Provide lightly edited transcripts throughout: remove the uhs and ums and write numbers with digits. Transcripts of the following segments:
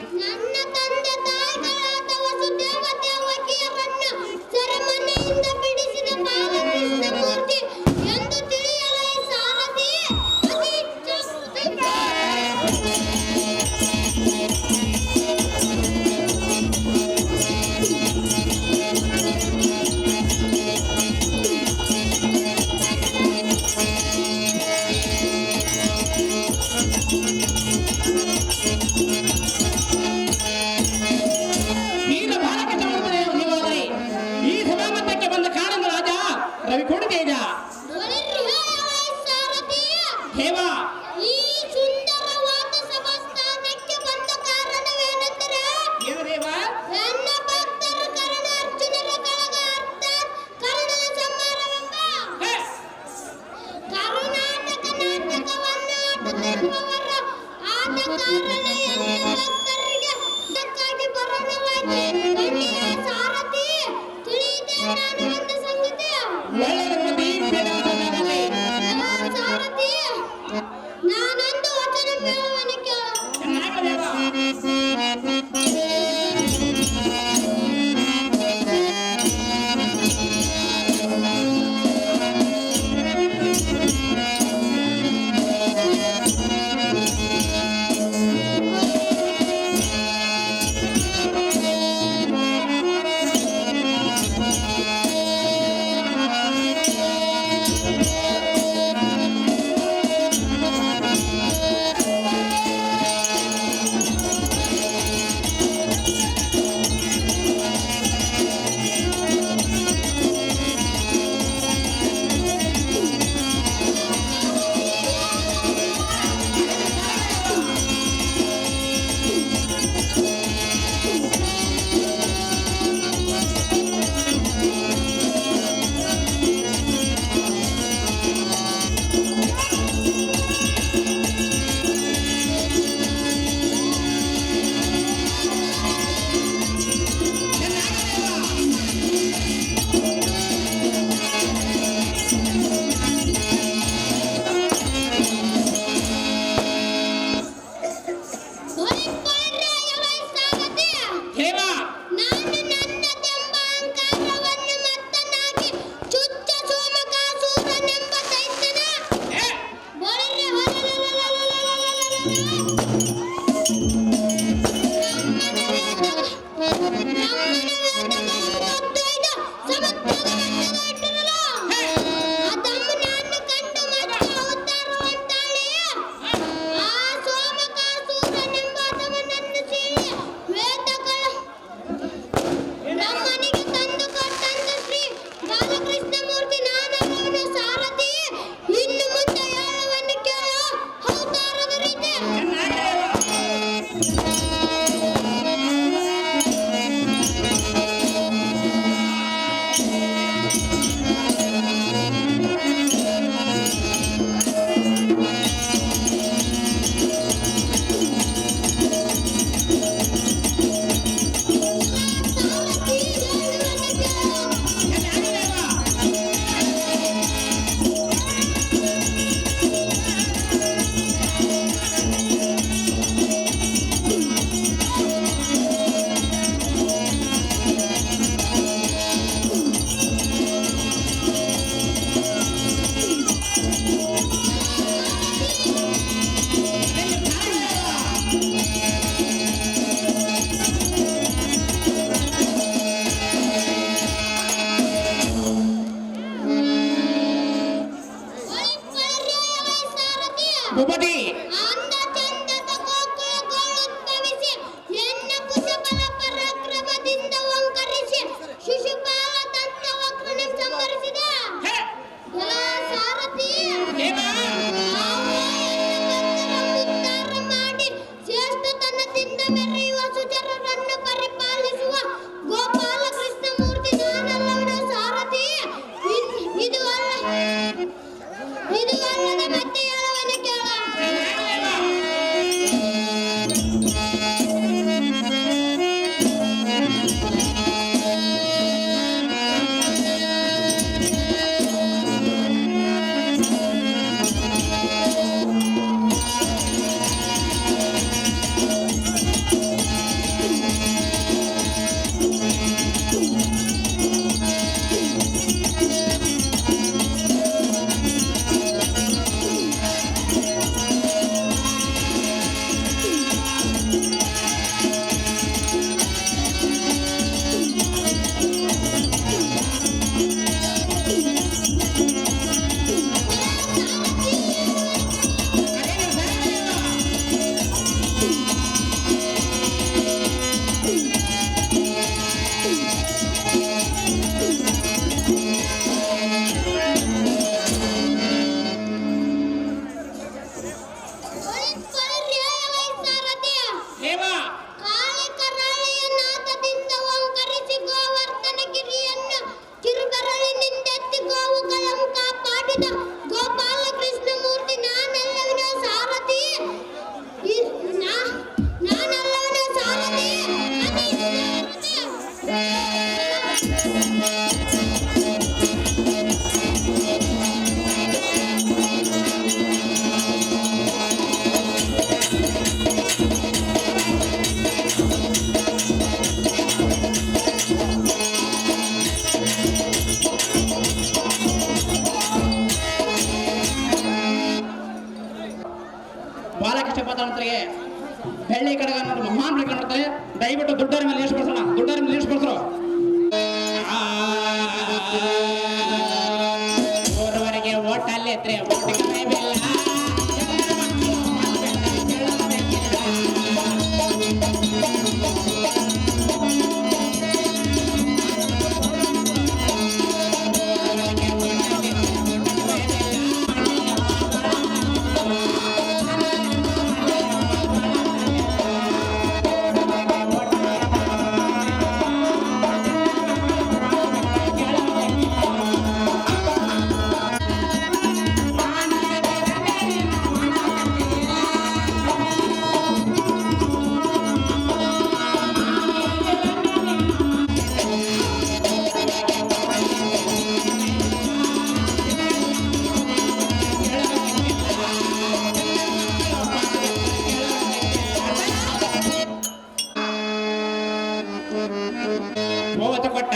ನನ್ನ ತಂದೆ ತಾಯಿಗಳಾದ ವಸುದೇವ ದೇವಕಿಯರನ್ನ ಸೆರೆಮನೆಯಿಂದ ಬಿಡಿಸಿದ ಬಾಲಕೃಷ್ಣ ಮೂರ್ತಿ ಎಂದು ತಿಳಿಯಲೇ ಸಾರಥಿ ಅತಿ ಇಚ್ಛಾಪೂರ್ತಿಗೆ.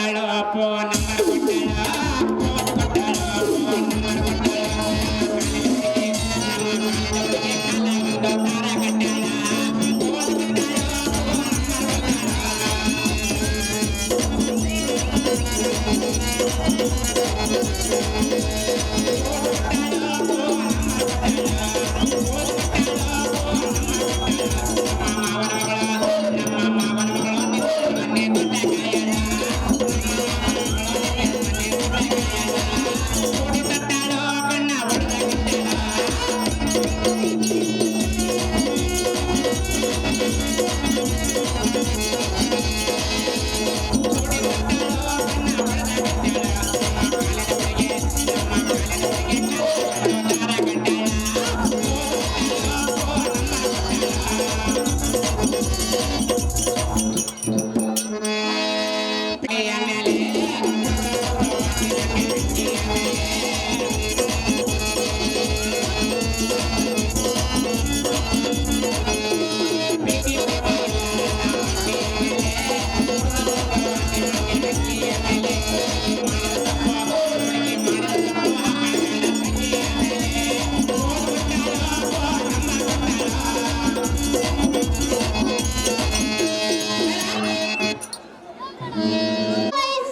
ಕೊಟ್ಟಾಳು ಅಪ್ಪು ನಂಬರ್ ಕೊಟ್ಟಾಳು ಫೋನ್ ಕೊಟ್ಟಾಳು ಅಪ್ಪು ನಂಬರ್ ಕೊಟ್ಟಾಳು ಕಾಲ ಕಟ್ಟಾಳ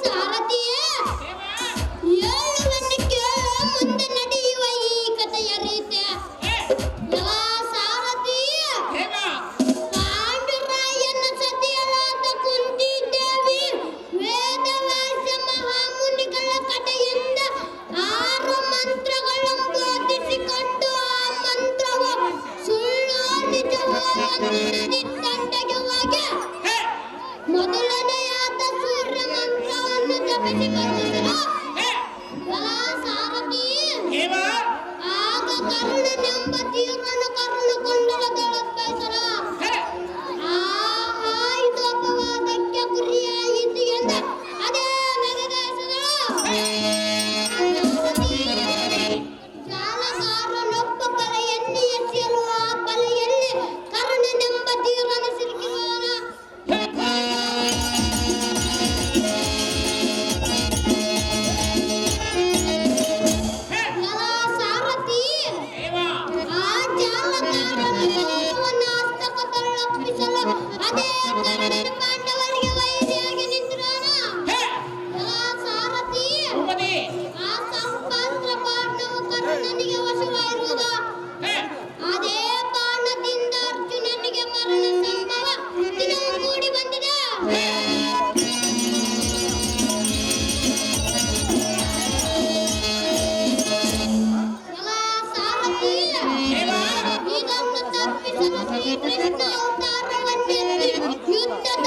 ಸಾರಥಿಯೇ ಹೇಳುವನ್ನು ಕೇಳು ಮುಂದೆ ನಡೆಯುವ ಈ ಕಥೆಯ ರೀತಿ ಎಲ್ಲ ಸಾರಥಿ ಪಾಂಡುರಾಯನ ಸತಿಯರಾದ ಕುಂತಿದೇವಿ ವೇದವ್ಯಾಸ ಮಹಾಮುನಿಗಳ ಕಡೆಯಿಂದ 6 ಮಂತ್ರಗಳನ್ನು ಬೋಧಿಸಿಕೊಂಡು ಆ ಮಂತ್ರವು ಸುಳ್ಳು ನಿಜವೋ ನಿರ್ಣಯಿಸಿದಂತೆಯುವಾಗ ಮೊದಲನೆಯಾದ ಸೂರ್ಯ ಮಂತ್ರವನ್ನು ಜಪಿಸಿಕೊಂಡರು ಸಾರಥಿ ಆಗ ಕರುಣನೆಂಬ ತೀವ್ರನು ಕರುಣಕೊಂಡಲದೊಳಪೈಸರ ಆಹಾ ಇದು ಅಪವಾದಕ್ಕೆ ಗುರಿಯಾಯಿತು ಎಂದ ಅದೇ ಜಾಲಗಾರನೊಬ್ಬ ಬಲೆಯಲ್ಲಿ ಎಸೆಯಲು ಆ ಬಲೆಯಲ್ಲಿ ಕರುಣನೆಂಬ ತೀವ್ರನು ಸಿಲುಕಿರುವನ ಸಾರಥಿ ಆ ಜಾಲಗಾರನ ಹಸ್ತಕದೊಳಪ್ಪಿಸಲು ಅದೇ ಕರುಣನ ಪಾಂಡವರಿಗೆ ವೈರಿಯಾಗಿ ನಿಂತಿರೋಣ ಸಾರಥಿ ಆ ಸಂಪಾತ್ರ ಬಾಣವು ಕರ್ಣನಿಗೆ ವಶವಾಗಿರುವುದು ಅದೇ ಬಾಣದಿಂದ ಅರ್ಜುನನಿಗೆ ಮರಣ ಸಂಭವ ದಿನವೂ ಕೂಡಿ ಬಂದಿದೆ ಸಾರಥಿ ಇದನ್ನು ತಪ್ಪಿಸಲು ಶ್ರೀಕೃಷ್ಣ ಅವತಾರವನ್ನೆತ್ತಿ ಯುದ್ಧದ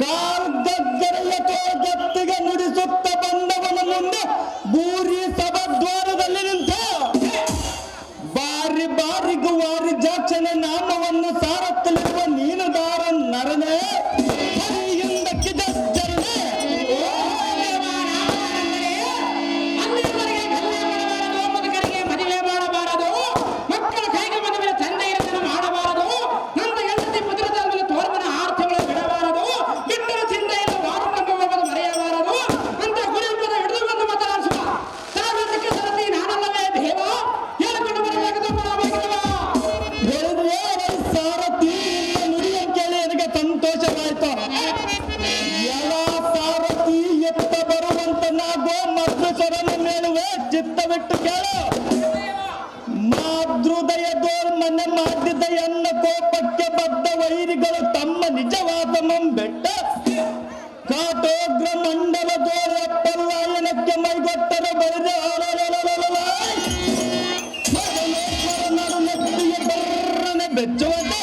ಕಾಲ್ಗದ್ದರೆಯ ಗತ್ತಿಗೆ ನುಡಿಸುತ್ತ ಬಂದವನ ಮುಂದೆ ಬೂರಿ ಸಭಾದ್ವಾರದಲ್ಲಿ ನಿಂತ ಬಾರಿ ಬಾರಿಗೂ ವಾರಿ ಜಾಕ್ಷನ ನಾಮವನ್ನು ಸಾರತ್ತಲಿರುವ ನೀನುಗಾರ ನರನೇ ಹರಿಯಿಂದ ಕಿದಜ್ಜರನೆ ಮದುವೆ ಮಾಡಬಾರದು, ಮಕ್ಕಳ ಕೈಗೆ ಮದುವೆ ತಂದೆ ಇರತನ ಮಾಡಬಾರದು, ನನ್ನ ಹೆಂಡತಿ ಮುದುರದ ಮೇಲೆ ತೋರ್ಮನ ಆರ್ಥಗಳು ಬಿಡಬಾರದು, ಬಿಟ್ಟರ ಚಿಂತೆಯನ್ನು ವಾರುಕೊಂಡು ಮರೆಯಬಾರದು ಅಂತ ಗುರುವಿನ ಹಿಡಿದು ಬಂದು ಮಾತನಾಡಿಸುವ ಸಾವಿರಕ್ಕೆ ಸರತಿ ನಾನಲ್ಲವೇ ದೇವ ಹೇಳಿಕೊಂಡು ಬರಬೇಕದ ಸಾರಥಿ ನುಡಿಯ ಕೇಳಿ ನನಗೆ ಸಂತೋಷವಾಯಿತು. ಎಲ್ಲ ಸಾರಥಿ ಎತ್ತ ಬರುವಂತ ನಾಗೋ ಮಧುಸರನ್ನು ಮೇಲುವೆ ಚಿತ್ತವಿಟ್ಟು ಕೇಳು. ಮಾತೃದಯದೋರ್ ಮನೆ ಮಾಡಿದ ಎನ್ನ ಕೋಪಕ್ಕೆ ಬದ್ಧ ವೈರಿಗಳು ತಮ್ಮ ನಿಜವಾದ ಬೆಟ್ಟ ಕಾಟೋಗ್ರ ಮಂಡಲದೋರ ಪಲ್ಲಾಯನಕ್ಕೆ ಮೈಗೊಟ್ಟರ ಬರೆದ ನಡು ನೆತ್ತಿಗೆ ಬರ್ರನೆ ಬೆಚ್ಚುವಂತೆ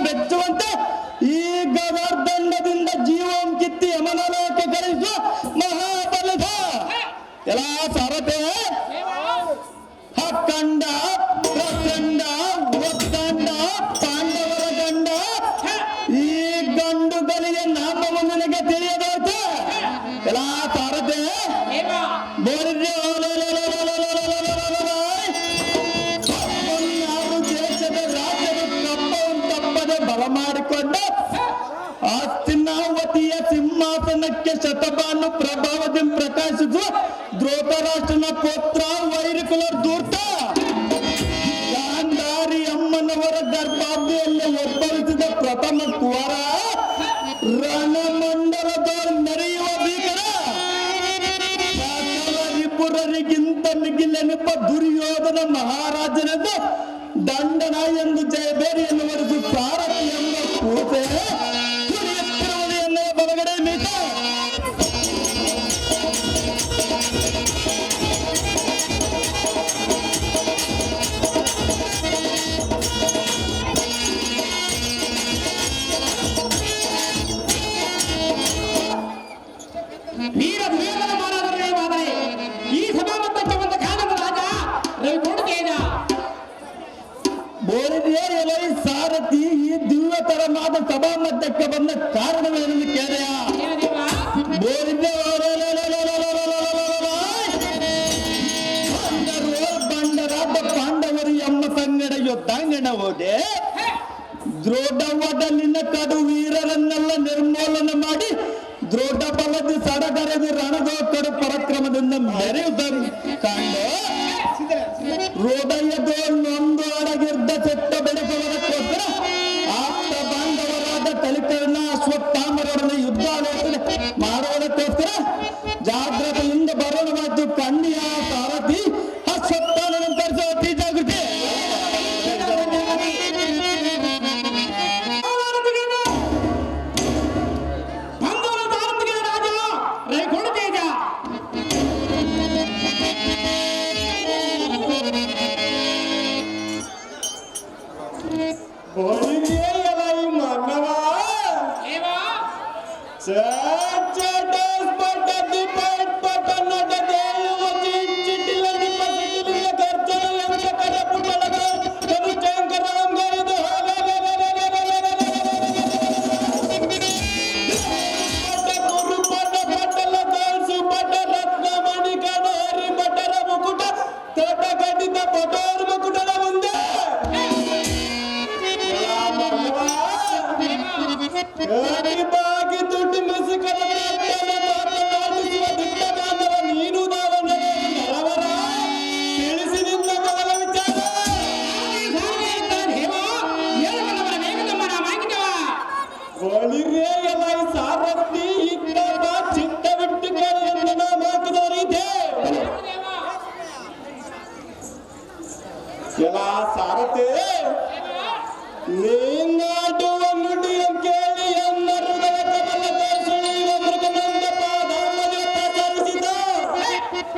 ಬೆಚ್ಚುವಂತೆ ಈ ಗದಾರ್ದಂಡದಿಂದ ಜೀವಂ ಕಿತ್ತಿ ಯಮನಲೋಕ ಗಳಿಸುವ ಮಹಾಬಲಧ ಎಲ್ಲ ಸಾರಥೆ ಹಕ್ಕಂಡ ಪ್ರಚಂಡ ಒತ್ತಂಡ ಪಾಂಡವರ ಗಂಡ ಈ ಗಂಡುಗಳಿಗೆ ನಾಮವು ನನಗೆ ತಿಳಿಯದಾಯ್ತು. ಎಲ್ಲ ಸಾರಥೆ ಬೋರಿದ್ರೆ ದೇಶದ ರಾಜ್ಯದ ತಪ್ಪದೆ ಬಲ ಮಾಡಿಕೊಂಡು ಆಸ್ತಿನಾವತಿಯ ಸಿಂಹಾಸನಕ್ಕೆ ಶತಭಾನು ಪ್ರಭಾವದಿಂದ ಪ್ರಕಾಶಿಸುವ ಧೃತರಾಷ್ಟ್ರನ ಪುತ್ರ ವೈರಿಕುಲ ಧೂರ್ತ ಗಾಂಧಾರಿ ಅಮ್ಮನವರ ಗರ್ಭಾಬ್ದಿಯಲ್ಲಿ ಉದ್ಭವಿಸಿದ ಪ್ರಥಮ ಕುವರ ರಣಮಂಡಲದವರು ಮೆರೆಯುವ ಭೀಕರ ರಿಪುರರಿಗಿಂತ ಮಿಗಿಲೆನುಪ ದುರ್ಯೋಧನ ಮಹಾರಾಜನದು ದಂಡನ ಎಂದು ಜಯಬೇರಿಯನ್ನು ಹೊರತು ಸಾರಥಿ ಎಂಬ ಕೂತೆ ಕುಡಿಯುತ್ತಿರುವುದು ಎನ್ನುವ ಬಲಗಡೆ ಮೀಟ ವೀರ ದುರ್ಯೋಧನ ಮಹಾರಾಜರೇ ಈ ಸಭಾಮಂತಕ್ಕೆ ಬಂದ ಕಾಲದ ರಾಜ ರವಿಕೋಟೆಯ ಬೋರಿದೆಯೇ ಎಲೈ ಸಾರಥಿ ಈ ದಿವ್ಯತರನಾದ ಸಭಾ ಮಧ್ಯಕ್ಕೆ ಬಂದ ಕಾರಣವೇನೆಂದು ಕೇಳೆಯ ಬೋರಿದ್ದೆ ಬಂಡರಾದ ಪಾಂಡವರು ಎಮ್ಮ ಸಂಗಡ ಯುದ್ಧಾಂಗಣ ಹೋದೆ ದ್ರೋಢವದಲ್ಲಿನ ಕಡು ವೀರರನ್ನೆಲ್ಲ ನಿರ್ಮೂಲನೆ ಮಾಡಿ ದ್ರೋಢ ಬಲದ ಸಡಗರದು ರಣದ ಕಡು ಪರಾಕ್ರಮದಿಂದ ಮೆರೆಯುವುದನ್ನು ಕಂಡು ಹೃದಯದೊಂದು ಅಡಗಿರ್ದ ಚೆಟ್ಟ ಬೆಳೆಸುವುದಕ್ಕೋಸ್ಕರ ಆಪ್ತ ಬಾಂಧವರಾದ ಕಲಿಕರ್ಣ ಅಶ್ವತ್ಥಾಮರೊಡನೆ ಯುದ್ಧಾಲೋಚನೆ ಮಾಡುವುದಕ್ಕೋಸ್ಕರ ಜಾಗ್ರತೆಯಿಂದ ಬರೋಣವಾದ್ದು ಕಣ್ಣಿಯ ಸಾರಥಿ ಅಶ್ವತ್ಥಾಮನ ತರಿಸುವ ಅತಿ ಜಾಗೃತಿ Sir,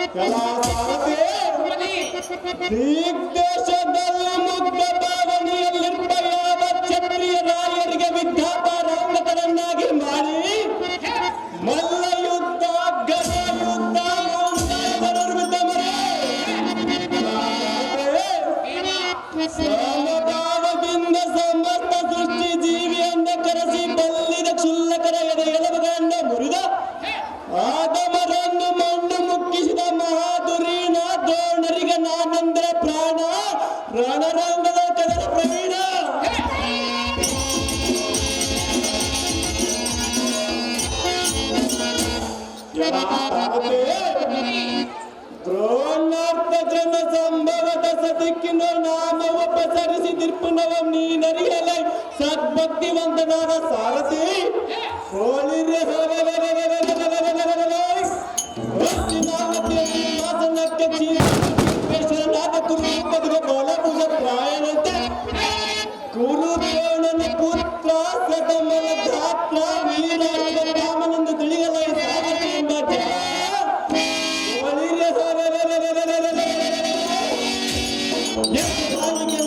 ಸಾರಥಿ ದಿಗ್ದೇಶದಲ್ಲಿ ಮುಗ್ಧ ಭಾವನೆಯಲ್ಲಿರುವ ಯಾವ ಕ್ಷತ್ರಿಯ ರಾಯರಿಗೆ ವಿದ್ಯಾಪ ರಂಗತರನ್ನಾಗಿ ಮಾಡಿ ಮಲ್ಲ ಯುದ್ಧ ಗದ ಯುದ್ಧ ಸಮಭಾವದಿಂದ ಸಮಸ್ತ ಸೃಷ್ಟಿ ಜೀವಿಯನ್ನ ಕರೆಸಿ ಬಲ್ಲಿದ ಕ್ಷುಲ್ಲಕರ ಎಲುಬುಗಳನ್ನು ಮುರಿದ ಆದಮರನ್ನು ಮಣ್ಣು ಮುಕ್ಕಿಸಿದ ಮಹಾದುರೀಣ ದ್ರೋಣರಿಗೆ ನಾನಂದ್ರೆ ಪ್ರಾಣ ರಣರಂಗದ ಕದರ ಪ್ರವೀಣ ದ್ರೋಣಾರ್ಥ ಜನ ಸಂಭವದ ಸದಿಕ್ಕಿನ ನಾಮವ ಪಸರಿಸಿ ದಿರ್ಪುನವ ನೀನರಿಯಲ ಸದ್ಭಕ್ತಿವಂತನಾದ ಸಾರಥಿ ಹೋಳಿರೆ ಸಿಂಹಾಸನಕ್ಕೆ ಚೀರೇಶ್ವರನಾದ ಕುರುಪದಿಗೆ ಬೋಲಭುಜ ಪ್ರಾಯನಂತೆ ಕುರುದ್ರೋಣನ ಪುತ್ರ ಸದಮಲ ಧಾತ್ರ ವೀರಾಶ್ವ ರಾಮನೆಂದು ತಿಳಿಯಲ ಸಾರಥಿ ಎಂಬ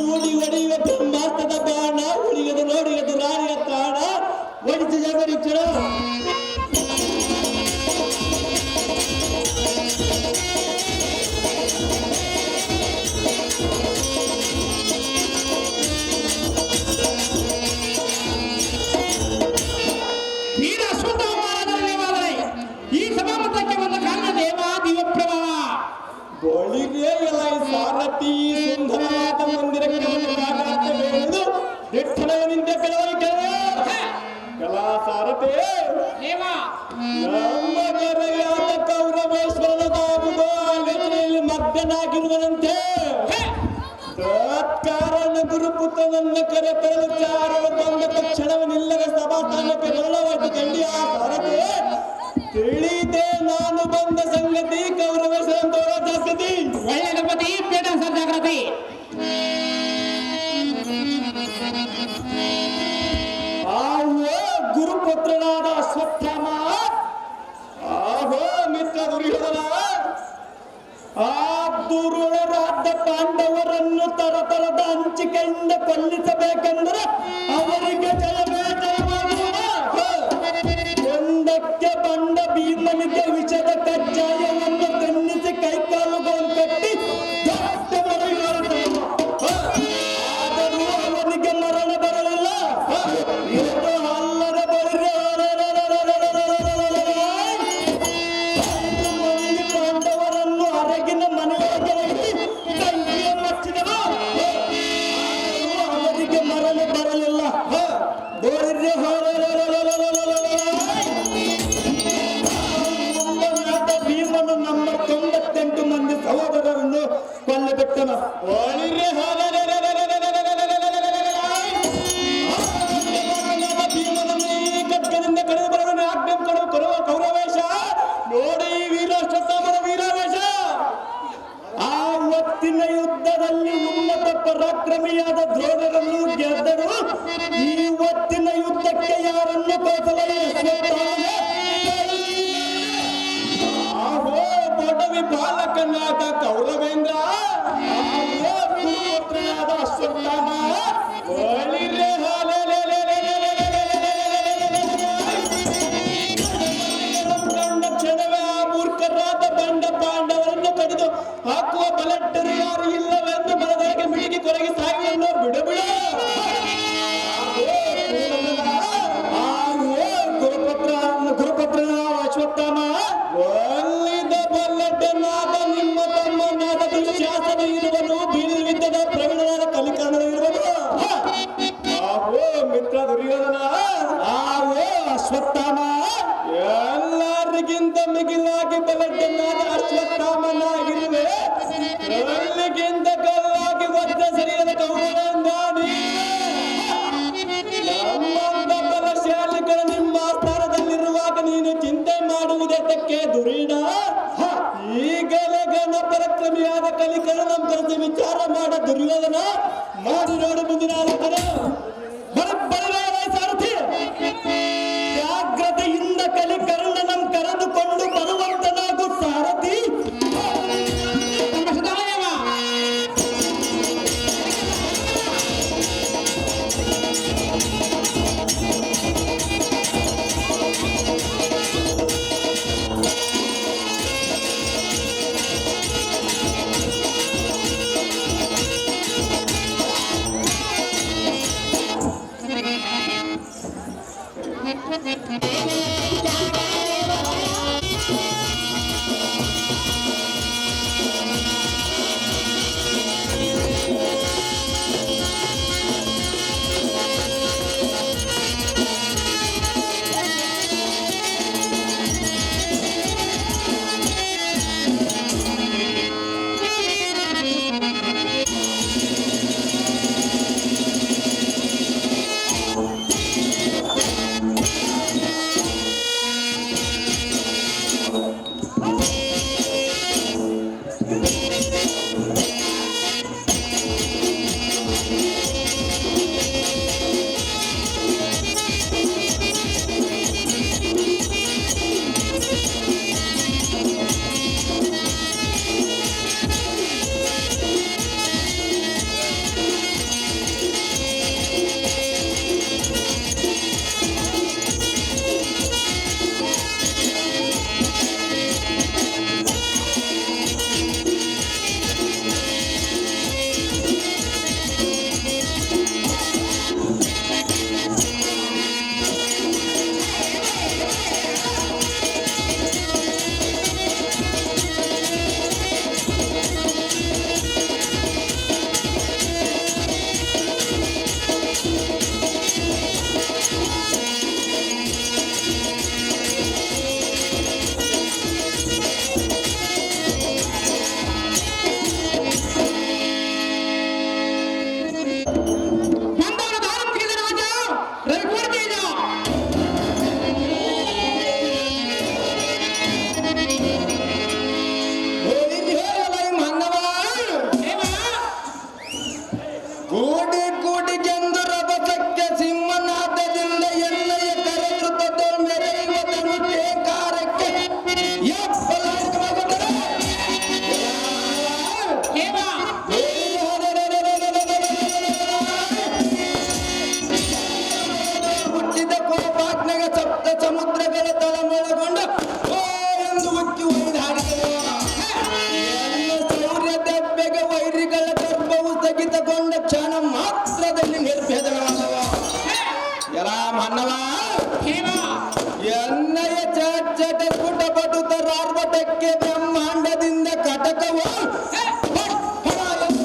ಊಡಿ ಒಡೆಯುವ ಬ್ರಹ್ಮಾಸ್ತ್ರದ ಬಾಣ ಉಳಿಯದು ನೋಡಿಯದು ರಾಣಿಯ ತಾಣ ಒಡಿಸಿ ಜಗರಿಕ್ಷಣ ವೀರ ಅಶ್ವತ್ಥಾಮರಾಜನೇ ಈ ಸಭಾಮಂದಿರಕ್ಕೆ ಬಂದ ಕಾರಣ ದೇವಾ ದಿವ್ಯಪ್ರಭಾವ ಗೋಳಿಗೆ ಎಲ್ಲ ಸಾರಥಿ ಸುಂದರವಾದ ಮಂದಿರಕ್ಕೆ ಬಂದ ಕಾರಣವೆಂದು ದಿಟ್ಟಣವನಿಂದ ಕೆಲವರು ಕಲಾ ಸಾರಥಿ ದೇವಾ ನಮ್ಮ ಕರೆಯಾದ ಕೌರವೇಶ್ವರನಾಗುವುದು ಆಲೋಚನೆಯಲ್ಲಿ ಮಗ್ನನಾಗಿರುವನಂತೆ ತತ್ಕಾರಣ ಗುರುಪುತ್ರನನ್ನ ಕರೆತರಲು ಚಾರಲು ಬಂದ ತಕ್ಷಣವನ್ನಿಲ್ಲದ ಸಭಾಸ್ಥಾನಕ್ಕೆ ಮರಣವಾಯಿತು ಕಂಡಿಯ ಸಾರಥಿ ತಿಳಿದೆ ನಾನು ಬಂದ ಸಂಗತಿ ಕೌರವೇಶ್ವರ ಜಾಗೃತಿ ವೈನಗಪತಿ ಪೇಟ ಜಾಗೃತಿ ಆಹೋ ಗುರುಪುತ್ರನಾದ ಅಶ್ವತ್ಥಾಮ ಆಹೋ ಮಿತ್ರ ದುರ್ಯೋಧನ ಆ ದುರುಳರಾದ ಪಾಂಡವರನ್ನು ತರತರದ ಹಂಚಿಕೆಯಿಂದ ಕೊಲ್ಲಿಸಬೇಕೆಂದರೆ ಅವರಿಗೆ ಜಯವೇ ಜಯವಾಗುವ ಒಂದಕ್ಕೆ ಬಂದ ಭೀಮನಿಗೆ ವಿಷದ ಕಜ್ಜಾಯವನ್ನು ತನ್ನಿಸಿ ಕೈಕಾಲುಗಳನ್ನು ಕಟ್ಟಿ ಆದರೂ ಅವನಿಗೆ ಮರಣ ಬರಲಿಲ್ಲ ಎಂದು ಅಲ್ಲದ ಮಂದಿ ಪಾಂಡವರನ್ನು ಹೊರಗಿನ ಮನೆಯೊಳಗೆ ತಂಗಿಯ ಮಚ್ಚಿದರು ಅವರಿಗೆ ಮರಣ ಬರಲಿಲ್ಲ ಭೀಮನು ನಮ್ಮ 98 ಮಂದಿ ಸಹೋದರರನ್ನು ಕೊಲ್ಲಬಿಟ್ಟನ ಭೀಮನನ್ನು ಈ ಖಡ್ಗದಿಂದ ಕಳೆದು ಬರಲು ಆಜ್ಞೆ ಕೊಡುವ ಕೌರವೇಶ ನೋಡಿ ವೀರಾಶ್ವತ್ಥಾಮನ ವೀರಾವೇಶ ಆ ಹೊತ್ತಿನ ಯುದ್ಧದಲ್ಲಿ ಉನ್ನತ ಪರಾಕ್ರಮಿಯಾದ ದ್ರೋಣರನ್ನು ಗೆದ್ದರು ಈ ಹೊತ್ತಿನ ಯುದ್ಧಕ್ಕೆ ಯಾರನ್ನು ಕೌಸಲಯ ಬಡವಿ ಬಾಲಕನಾದ ಕೌರವೇಂದ್ರ ಪುತ್ರನಾದ ಅಶ್ವತ್ಥಾಮ ಕ್ಷಣವೇ ಆ ಮೂರ್ಖರಾದ ಬಂಡ ಪಾಂಡವರನ್ನು ಕಡಿದು ಹಾಕುವ ಬಲಟ್ಟರು ಯಾರು ಇಲ್ಲವೆಂದು ಮನದೊಳಗೆ ಮಿಡಿಗಿ ಕೊರಗಿ ಸಾಯುವನ್ನು ಬಿಡಬಿಡ ಗುರುಪುತ್ರನ ಅಶ್ವತ್ಥಾಮ ಒಲ್ಲಿದ ಬಲ್ಲಡ್ಡನಾದ ನಿಮ್ಮ ತಮ್ಮನಾದ ದುಶ್ಯಾಸನ ಇರುವನು ಬೀಳ್ವಿದ್ದದ ಪ್ರವೀಣನಾದ ಕಲಿಕರ್ಣನ ಇರುವನು ಆವೋ ಮಿತ್ರ ದುರ್ಯೋಧನ ಆವೋ ಅಶ್ವತ್ಥಾಮ ಎಲ್ಲರಿಗಿಂತ ಮಿಗಿಲಾಗಿ ಬಲಡ್ಡನಾದ ಅಶ್ವತ್ಥಾಮನಾಗಿರುವೆ ಕಲ್ಲಿಗಿಂತ ಕಲ್ಲಾಗಿ ಒದ್ದ ಸರಿಯದ ಕೌರವೇಂದ್ರ ನಮ್ಮಂತ ಬಲಶಾಲಿಗಳ ನಿಮ್ಮ ಸ್ಥಾನದಲ್ಲಿರುವಾಗ ನೀನು ಚಿಂತೆ ಮಾಡುವುದಕ್ಕೆ ದುರೀಣ ಈಗಲೇ ಗಣ ಪರಾಕ್ರಮಿಯಾದ ಕಲಿಕರ್ಣ ನಮ್ಮ ಕರೆದು ವಿಚಾರ ಮಾಡ ದುರ್ಯೋಧನ ಮಾಡಿ ನೋಡು ಮುಂದಿನ ಆಲೋಚನೆ ಸಾರಥಿ ಜಾಗ್ರತೆಯಿಂದ ಕಲಿಕರ್ಣ ನಮ್ ಕರೆದುಕೊಂಡು ಬರುವಂತನಾಗು ಸಾರಥಿ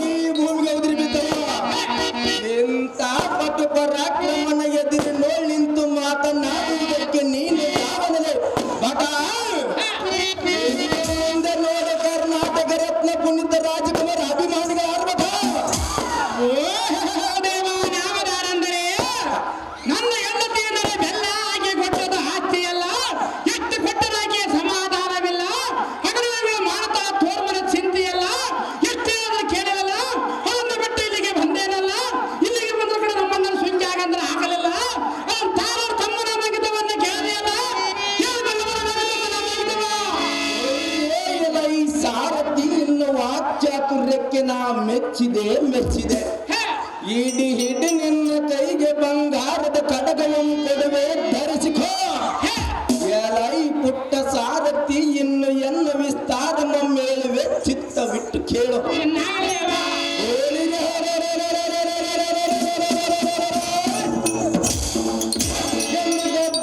ಈ ಭೂಮಿಗೆ ಉದುರಿ ಬಿದ್ದವ. ಇಂಥ ಪಟು ಪರಾಕ್ರಮನ ಎದುರು ನೋಡಿ ನಿಂತು ಮಾತನಾಡುವುದಕ್ಕೆ ನೀನು ಯಾವನಲೆ ಬಟ ಮುಂದೆ ನೋಡ ಕರ್ನಾಟಕ ರತ್ನ ಪುನೀತ ರಾಜಕುಮಾರ ಅಭಿಮಾನಿಗಳಾರ್ಬೇಕ. ದೇವನಾಮದಾರಂದರೆ ನನ್ನ ಹೆಂಡತಿಯನ್ನು ಬೆಲ್ಲ ಹಾಕಿ ಕೊಟ್ಟದ ಆಸ್ತಿಯಲ್ಲ, ಎಷ್ಟು ಕೊಟ್ಟದಾಗಿಯೇ ಸಮಾಧಾನವಿಲ್ಲ. ಹಗಲಿರುಳು ಮಾಡ್ತಾ ತೋರ್ಮನ ಚಿಂತೆಯಲ್ಲ, ಎಷ್ಟೇ ಆದರೂ ಕೇಳಿರಲ್ಲ. ಅವನ್ನ ಬಿಟ್ಟು ಇಲ್ಲಿಗೆ ಬಂದೇನಲ್ಲ, ಇಲ್ಲಿಗೆ ಬಂದ ಕಡೆ ನಮ್ಮನ್ನ ಸುಂಗಿ ಆಗಂದ್ರೆ ಆಗಲಿಲ್ಲ. ತಾರ ತಮ್ಮನ ಮಗಿದವನ್ನ ಕೇಳಿದೆಯಲ್ಲ, ಈ ಸಾರಥಿ ಇನ್ನು ವಾಕ್ಚಾತುರ್ಯಕ್ಕೆ ನಾ ಮೆಚ್ಚಿದೆ. ಇಡಿ ಹಿಡಿ ನಿನ್ನ ಕೈಗೆ ಬಂಗಾರದ ಕಡಗವನ್ನು ಕೊಡುವೆ, ಧರಿಸಿಕೋ. ಎಲೈ ಪುಟ್ಟ ಸಾರಥಿ ಇನ್ನು ಎನ್ನ ವಿಸ್ತಾರ ನಮ್ಮೇಳುವೆ, ಚಿತ್ತ ಬಿಟ್ಟು ಕೇಳು.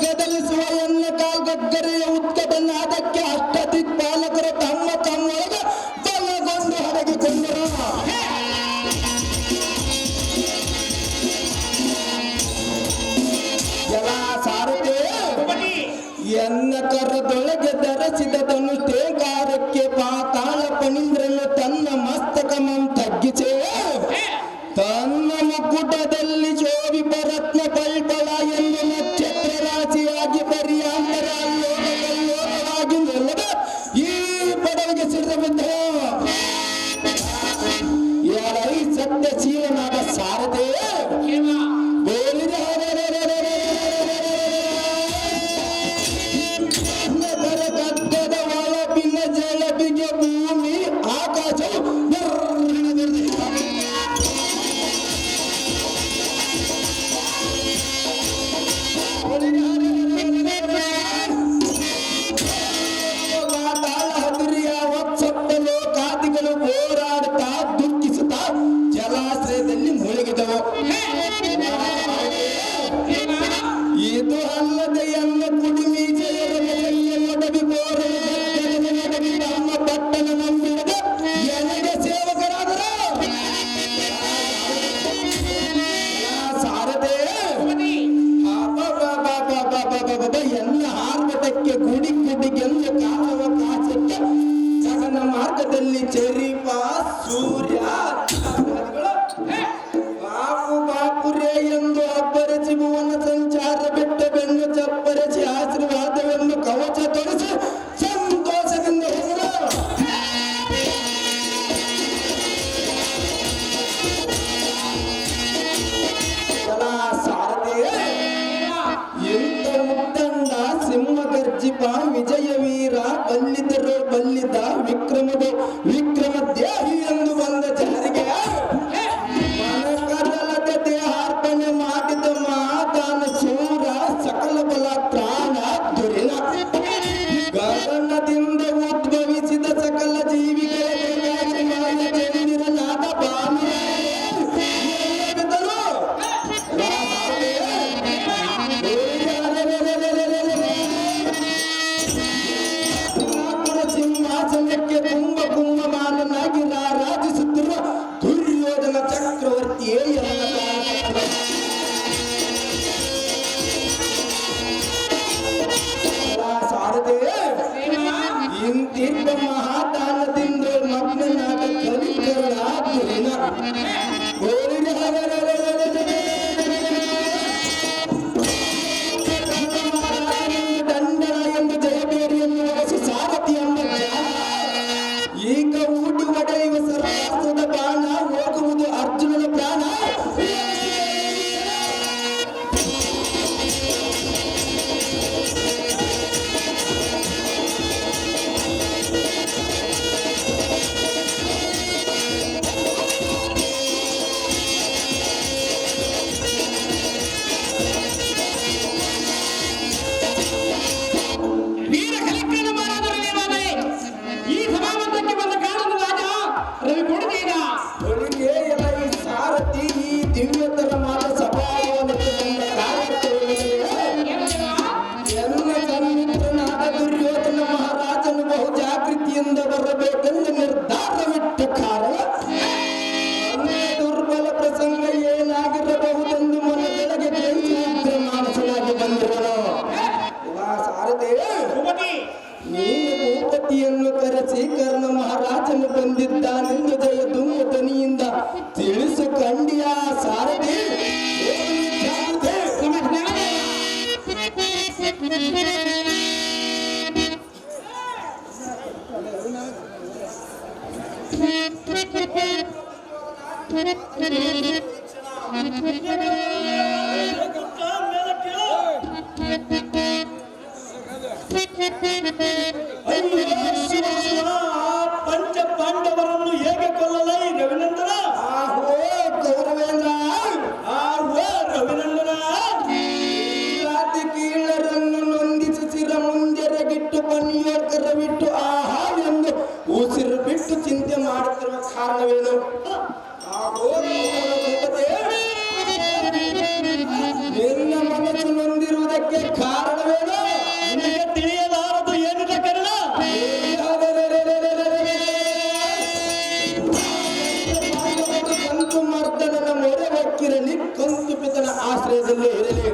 ಗದಲಿಸುವ ಎನ್ನ ಕಾಲ್ಗಗ್ಗರೆಯ ಉತ್ಕಟನಾದಕ್ಕೆ ಅಷ್ಟದಿಕ್ಪಾಲಕರು ತಮ್ಮ ತಮ್ಮೊಳಗೆ ಬಲಗೊಂಡು ಹಡಗಿಕೊಂಡರು. ಎಲ್ಲ ಸಾರಥಿ ಎನ್ನ ಕರದೊಳಗೆ ಧರಿಸಿದ ಧನುಷ್ಟೇಕಾರಕ್ಕೆ ಪಾತಾಳ ಪಣೀಂದ್ರನು ತನ್ನ ಮಸ್ತಕಮಂ ತಗ್ಗಿಸೆ, ತನ್ನ ಮುಕುಟದಲ್ಲಿ ಶೋಭಿಪ ರತ್ನ ಪಲ್ಪಳ ಎಂದು ನಕ್ಷತ್ರ ರಾಶಿಯಾಗಿ ಪರ್ಯಾಂತರ ಲೋಕವಾಗಿ ನೆಲದ ಈ ಪಡವಿಗೆ ಸಿಡಿದು ಬಿದ್ದ. ಎಲೈ ಸತ್ಯಶೀಲನಾದ ಸಾರಥಿ ಗದ್ದದ ಒಳಪಿನ ಜಲಪಿಗೆ ಭೂಮಿ ಆಕಾಶವು ಪಾತಾಳ ಹದುರಿಯ ಒತ್ಸಪ್ತ ಲೋಕಾದಿಗಳು ಹೋರಾಡುತ್ತಾ ದುಃಖಿಸುತ್ತಾ ಜಲಾಶ್ರಯದಲ್ಲಿ ಮುಳುಗಿದವು. ಇದು ಅಲ್ಲದೆ ಎನ್ನ ಕುಡಿಮಿ ನಡವಿ ಬೋರಲು ನಡವಿ ನಮ್ಮ ಪಟ್ಟಣ ನಂಬಿಡದ ಎನಗೆ ಸೇವಕರಾದರು. ಸಾರದೆ ಎನ್ನ ಆರ್ಭಟಕ್ಕೆ ಗುಡಿ ಗುಡಿಗೆಲ್ಲ ಕಾಲವಕಾಶಕ್ಕೆ ಗಗನ ಮಾರ್ಗದಲ್ಲಿ ಚೆರಿಪ ಸೂರ್ಯ ಬಾಪುರೇ ಎಂದು ಅಬ್ಬರಿಸಿ ಭುವನ ಸಂಚಾರ ಬಿಟ್ಟ ಬೆನ್ನು ಚಪ್ಪರಿಸಿ ಆಶೀರ್ವಾದವೆಂದು ಕವಚ ತೊಡಿಸಿ ಸಂತೋಷದಿಂದ ಹೋದರು. ಸಾರಥಿ ಎಂತ ಮುತ್ತಂಡ ಸಿಂಹ ಗರ್ಜಿಪ ವಿಜಯ ವೀರ ಬಲ್ಲಿದ ವಿಕ್ರಮ ದೇಹಿ ಎಂದು ಬಂದ ಜನರಿಗೆ ಮನಕರಲದ ದೇಹಾರ್ಪಣೆ ಮಾಡಿದ ಮಾತಾನ ಶೂರ ಸಕಲ ಬಲ ಪ್ರಾಣ ದುರಿನ ಗಗನದಿಂದ ಉದ್ಭವಿಸಿದ ಸಕಲ ಜೀವಿಗಳ ಪ್ರಕಾಶಮಾನ ಚಂದಿರನಾದ ಸಿಂಹಾಸನಕ್ಕೆ ಕುಂಭ ಮಾನನಾಗಿ ರಾರಾಜಿಸುತ್ತಿರುವ ದುರ್ಯೋಧನ ಚಕ್ರವರ್ತಿಯೇ ಎಲ್ಲ ಸಾರದೆ ಇಂತಿದ್ದ ಮಹಾದಾನದಿಂದ ಮಗ್ನನಾದ ಕಲಿಕರಣ ದುರಿನ ದಂಡನ ಎಂದು ಜಯಬೇರಿಯನ್ನು ವಹಿಸಿ ಸಾರಥಿ ಎಂಬ ಈಗ ಊಟಿ ಒಡೆಯುವ ಸರ್ವಾಸ್ತ್ರದ ಬಾಣ ಹೋಗುವುದು ಅರ್ಜುನನ ಪ್ರಾಣ. ವೀರ ಕಲಿಕನ ಮಾರಾದರೆ ಈ ಸಭಾಮಂದಿರಕ್ಕೆ ಬಂದ ಕಾರಣ ಪಂಚ ಪಾಂಡವರನ್ನು ಹೇಗೆ ಕೊಲ್ಲಲೈ ರವಿನಂದನ? ಆಹೋ ಕೌರವೇಂದ್ರ, ಆಹೋ ರವಿನಂದನ, ಜಾತಿ ಕೀಳರನ್ನು ನೊಂದಿಸಿರ ಮುಂದೆರಗಿಟ್ಟು ಬನ್ನಿಯೋರ್ಕರ ಬಿಟ್ಟು ಆಹಾ ಎಂದು ಉಸಿರು ಬಿಟ್ಟು ಚಿಂತೆ ಮಾಡುತ್ತಿರುವ ಕಾರಣವೇನು? ಆಹೋ ಕೌರವರೇ, ನಿನ್ನ ಮನಸ್ಸು ನೊಂದಿರುವುದಕ್ಕೆ ಕಾರಣವೇನು? ನಿನಗೆ ತಿಳಿಯಲಾರದು ಏನಿದೆ ಕರ್ಣ? ಕಂತು ಮರ್ದನನ ಮೊರೆ ಹೊಕ್ಕಿರಲಿ, ಕಂತು ಪಿತನ ಆಶ್ರಯದಲ್ಲಿ ಇರಲಿ.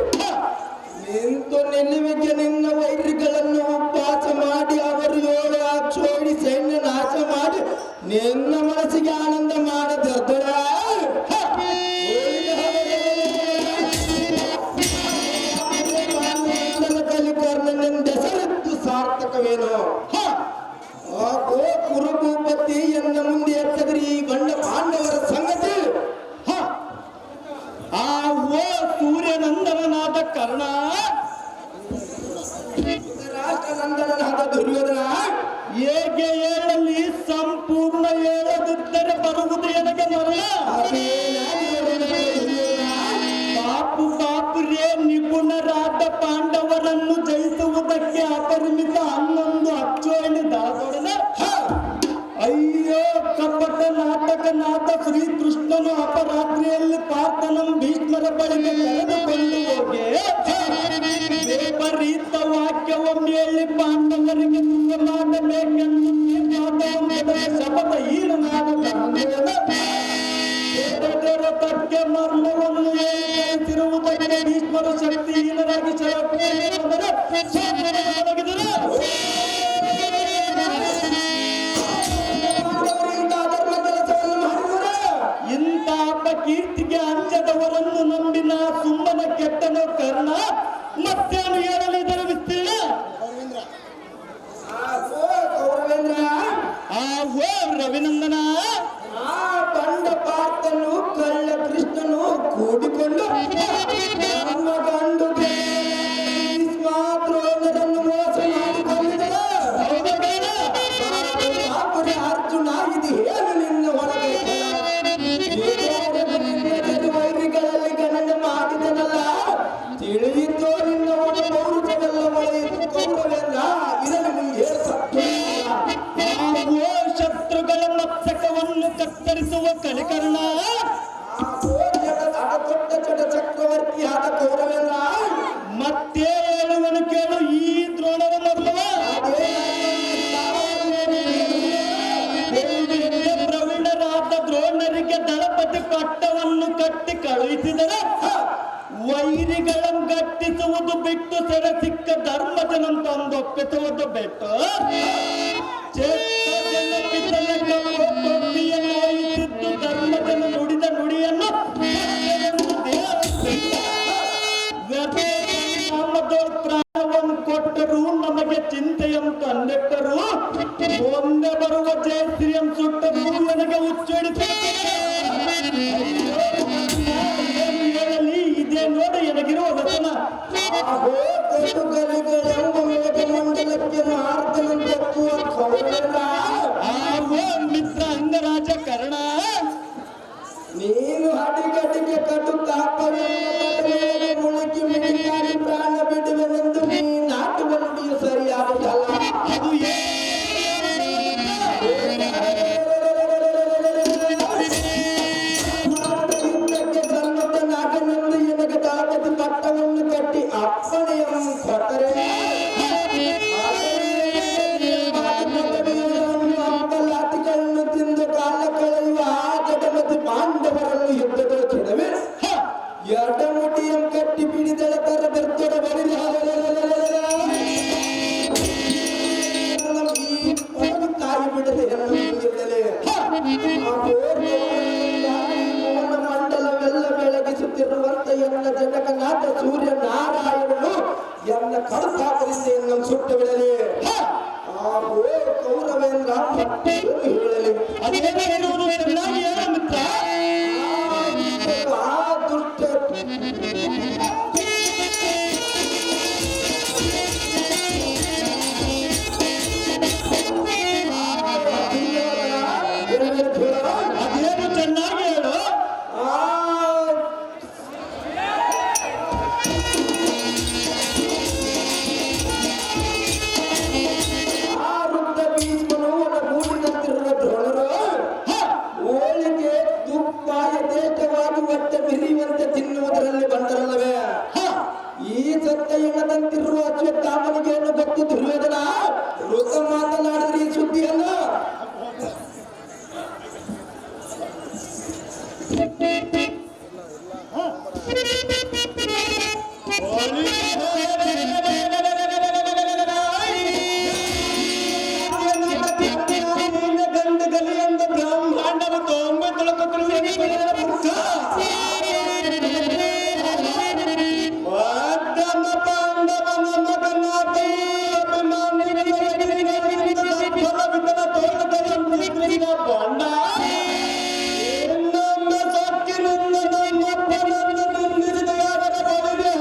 ನಿಂತು ನಿಲ್ಲುವಿಕೆ ನಿನ್ನ ವೈರಿಗಳನ್ನು ಉಪವಾಸ ಮಾಡಿ ಅವರು 7 ಅಕ್ಷೋಡಿ ಸೈನ್ಯ ನಾಶ ಮಾಡಿ ನಿನ್ನ ಮನಸ್ಸಿಗೆ ಆನಂದ ಮಾಡದಿರ್ತಾರ. ಕಲಿಕರ್ಣನೆಂದ ಹೆಸರಿದ್ದು ಸಾರ್ಥಕವೇನು? ಆಗೋ ಕುರುಭೂಪತಿ ಎನ್ನ ಮುಂದೆ ಎತ್ತದ್ರಿ ಈ ಗಂಡ ಪಾಂಡವರ ಸಂಗತಿ. ಆಹೋ ಸೂರ್ಯನಂದನನಾದ ಕರ್ಣ, ರಾಷ್ಟ್ರನಂದನನಾದ ದುರ್ಯೋಧನ, ಹೇಗೆ ಹೇಳಲಿ? ಸಂಪೂರ್ಣ ಹೇಳದಿದ್ದರೆ ಬರುವುದು ನನಗೆ ಮರಣ. ಬಾಪುರೇ, ನಿಪುಣರಾದ ಪಾಂಡವರನ್ನು ಜಯಿಸುವುದಕ್ಕೆ ಅಪರಿಮಿತ 11 ಅಚ್ಚೋಳಿ ದಳದೊಡನೆ ಅಯ್ಯೋ ಕಪಟ ನಾಟಕನಾಥ ಶ್ರೀಕೃಷ್ಣನು ಅಪರಾತ್ರಿಯಲ್ಲಿ ಪಾರ್ಥನಂ ಭೀಷ್ಮರ ಬಳಿಗೆ ಕರೆದುಕೊಂಡು ಹೋಗಿ ವಿಪರೀತ ವಾಕ್ಯವನ್ನು ಹೇಳಿ ಪಾಂಡವರಿಗೆ ದುಃಖ ಮಾಡಬೇಕೆಂದು ಶಪಥ ಹೀನನಾದ ತಕ್ಕೆ ಮರ್ಮವನ್ನು ಹೇಳಿರುವುದಕ್ಕೆ ಭೀಷ್ಮರು ಶಕ್ತಿಹೀನರಾಗಿ ಇಂಥ ಅಪಕೀರ್ತಿಗೆ ಅಂಜದವರನ್ನು ನಂಬಿನ ಸುಮ್ಮನ ಕೆಟ್ಟನೋ ಕರ್ಣ. ಮತ್ತೇನು ಹೇಳಲಿ ಇದರ ವಿಸ್ತೀರ್ಣ? ಆಹೋ ರವಿನಂದನ, ಆ ಬಂಡ ಪಾರ್ಥನು ಕಳ್ಳ ಕೃಷ್ಣನು ಕೂಡಿಕೊಂಡು ನಮ್ಮ ಗಂಡು ದ್ರೋಣರನ್ನು ಮೋಸ ಮಾಡಿಕೊಂಡಿದ್ದ. ಅರ್ಜುನ, ಇದು ಏನು ನಿನ್ನ ಒಳಗೆ ವೈರಿಗಳಲ್ಲಿ ಗಣನೆ ಮಾಡಿದನಲ್ಲ, ತಿಳಿಯಿತೋ ನಿನ್ನ ಒಳ ಪೌರುಷವೆಲ್ಲ ಒಳೆಯಿತು ಕೌರವೇಂದ್ರ. ಇದನ್ನು ಸತ್ಯ ಶತ್ರುಗಳ ಮಸ್ತಕವನ್ನು ಕತ್ತರಿಸುವ ಕಲಿಕರ್ಣ, ದೊಡ್ಡ ಚಟ ಚಕ್ರವರ್ತಿಯಾದ ಕೌರವೇಂದ್ರ. ಮತ್ತೆ ಹೇಳುವನು ಕೇಳು ಈ ದ್ರೋಣರ ಮರ್ಮವ. ಪ್ರವೀಣರಾದ ದ್ರೋಣರಿಗೆ ದಳಪತಿ ಪಟ್ಟವನ್ನು ಕಟ್ಟಿ ಕಳುಹಿಸಿದರೆ ವೈರಿಗಳನ್ನು ಗಟ್ಟಿಸುವುದು ಬಿಟ್ಟು ಸೆರೆ ಸಿಕ್ಕ ಧರ್ಮಜನಂ ತಂದೊಪ್ಪಿಸುವುದು ಬಿಟ್ಟು ನೋಯಿಸಿದ್ದು ಧರ್ಮಜನ ನುಡಿದ ನುಡಿಯನ್ನು ಪ್ರಾಣವನ್ನು ಕೊಟ್ಟರು, ನಮಗೆ ಚಿಂತೆಯನ್ನು ತಂದಿಟ್ಟರು, ಮುಂದೆ ಬರುವ ಜಯಶ್ರೀಯಂ ಸುಟ್ಟರು, ನನಗೆ ಹೇಳಲಿ? ಇದೇ ನೋಡಿ ನನಗಿರುವ ವಚನ. ಆಹೋ ಮಿತ್ರ ಅಂಗರಾಜ ಕರ್ಣ, ನೀನು ಅಡಿಗಡಿಗೆ ಕಟ್ಟು ಮುಳುಗಿ ಮಿಡಿಯಾಗಿ ಪ್ರಾಣ ಬಿಡುವೆನೆಂದು ನೀ ನಾಟುವ ನುಡಿಯು ಸರಿಯಾಗುತ್ತಲ್ಲ. ಅದು ಯುದ್ಧಕ್ಕೆ ಸನ್ನದ್ಧ ನಾಟನೆಂದು ಎನಗೆ ದಳಪತಿ ಪಟ್ಟವನ್ನು ಕಟ್ಟಿ ಅಪ್ಪಣೆಯನ್ನು ಕೊಟ್ಟರೆ ಅಂಬಲಾತಿಗಳನ್ನು ತಿಂದು ಕಾಲ ಕಳೆಯುವ ಆ ಜಗಮತಿ ಪಾಂಡವರನ್ನು ಯುದ್ಧದಲ್ಲಿ ಕೆಡವೆ ಎಡಮುಟಿಯನ್ನು ಕಟ್ಟಿ ಬಿಡಿದಳ ತರ ಬೆರ್ತೊಡ ಬಡಿದ ತಾಯಿ ಬಿಡದೆ ಮಂಡಲವೆಲ್ಲ ಬೆಳಗಿಸುತ್ತಿರುವಂತ ಎನ್ನ ಜನಕನಾಥ ಸೂರ್ಯ ನಾರಾಯಣನು ಎನ್ನ ಕಡತಾಪದಿಂದ ಎನ್ನ ಸುಟ್ಟು ಬಿಡಲಿ. ಆ ಕೌರವೇಂದ್ರ ಹೇಳಲಿ. ಅದೇನೇ ಇರುವುದು ಚೆನ್ನಾಗಿ ಹೇಳು ಮಿತ್ರ. ಆ ದುಷ್ಟ ಅದೇನು ಚೆನ್ನಾಗಿ ಹೇಳು. ಆ ವೃದ್ಧ ಭೀಷ್ಮನು ಮೂಡಿದಂತಿರುವ ದ್ರೋಣರು ಹೋಳಿಗೆ ತುಪ್ಪ ಯಥೇಚ್ಛವಾಗಿ ಹೊಟ್ಟೆ ಬಿರಿಯುವಂತೆ ತಿನ್ನುವುದರಲ್ಲಿ ಬಂದರಲ್ಲವೇ. ಈ ಸತ್ತ ಎಣ್ಣದಂತಿರುವ ಅಶ್ವತ್ಥಾಮನಿಗೇನು ಗೊತ್ತು ದುರ್ಯೋಧನ ವೃದ್ಧ ಮಾತನಾಡಿದ್ರೆ ಈ ಸುದ್ದಿಯನ್ನು ಗಂಡು ಗಲಿಯಂದು ಬ್ರಹ್ಮಾಂಡವ ತೊಂಬೆ ತೊಳಕುತ್ತಿರುವ ವಾದ್ದಮ ಪಾಂಡವನ ಮಗನಾದ ತೋಟದ ಬಾಂಡ ಇನ್ನೊಮ್ಮೆ ಸೊಕ್ಕಿನಿಂದ ನಮ್ಮಪ್ಪನನ್ನು ನಿಂದಿರಿದ ಅವರ ಬಳಿಗೆ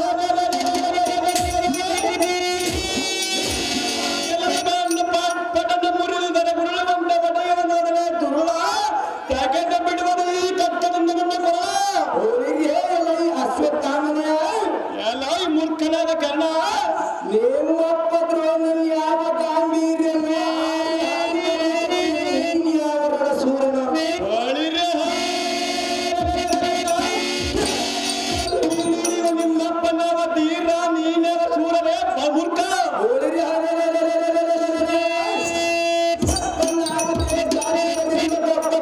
ಪಟದ ಮುರಿದರೆ ಗುರುಳುವಂತೆ ಒಡೆಯುವನಾದರೆ ದುರುಳ ತೆಗೆದು ಬಿಡುವುದು ಈ ಕತ್ತದಿಂದ ನನ್ನ ಕೊಳ. ಅವರಿಗೆ ಅಶ್ವತ್ಥಾಮನೆಯ ಎಲ್ಲ ಈ ಮೂರ್ಖನಾದ ಕರ್ಣ ನಿಮ್ಮಪ್ಪ ದ್ರೋಣನು ಯಾವ ಗಾಂಭೀರ್ಯನ ಯಾವ ಸೂರ್ಯನ ನಿಮ್ಮಪ್ಪನವ ತೀರ ನೀನೇ ಸೂರನೇ ಮೂರ್ಖ.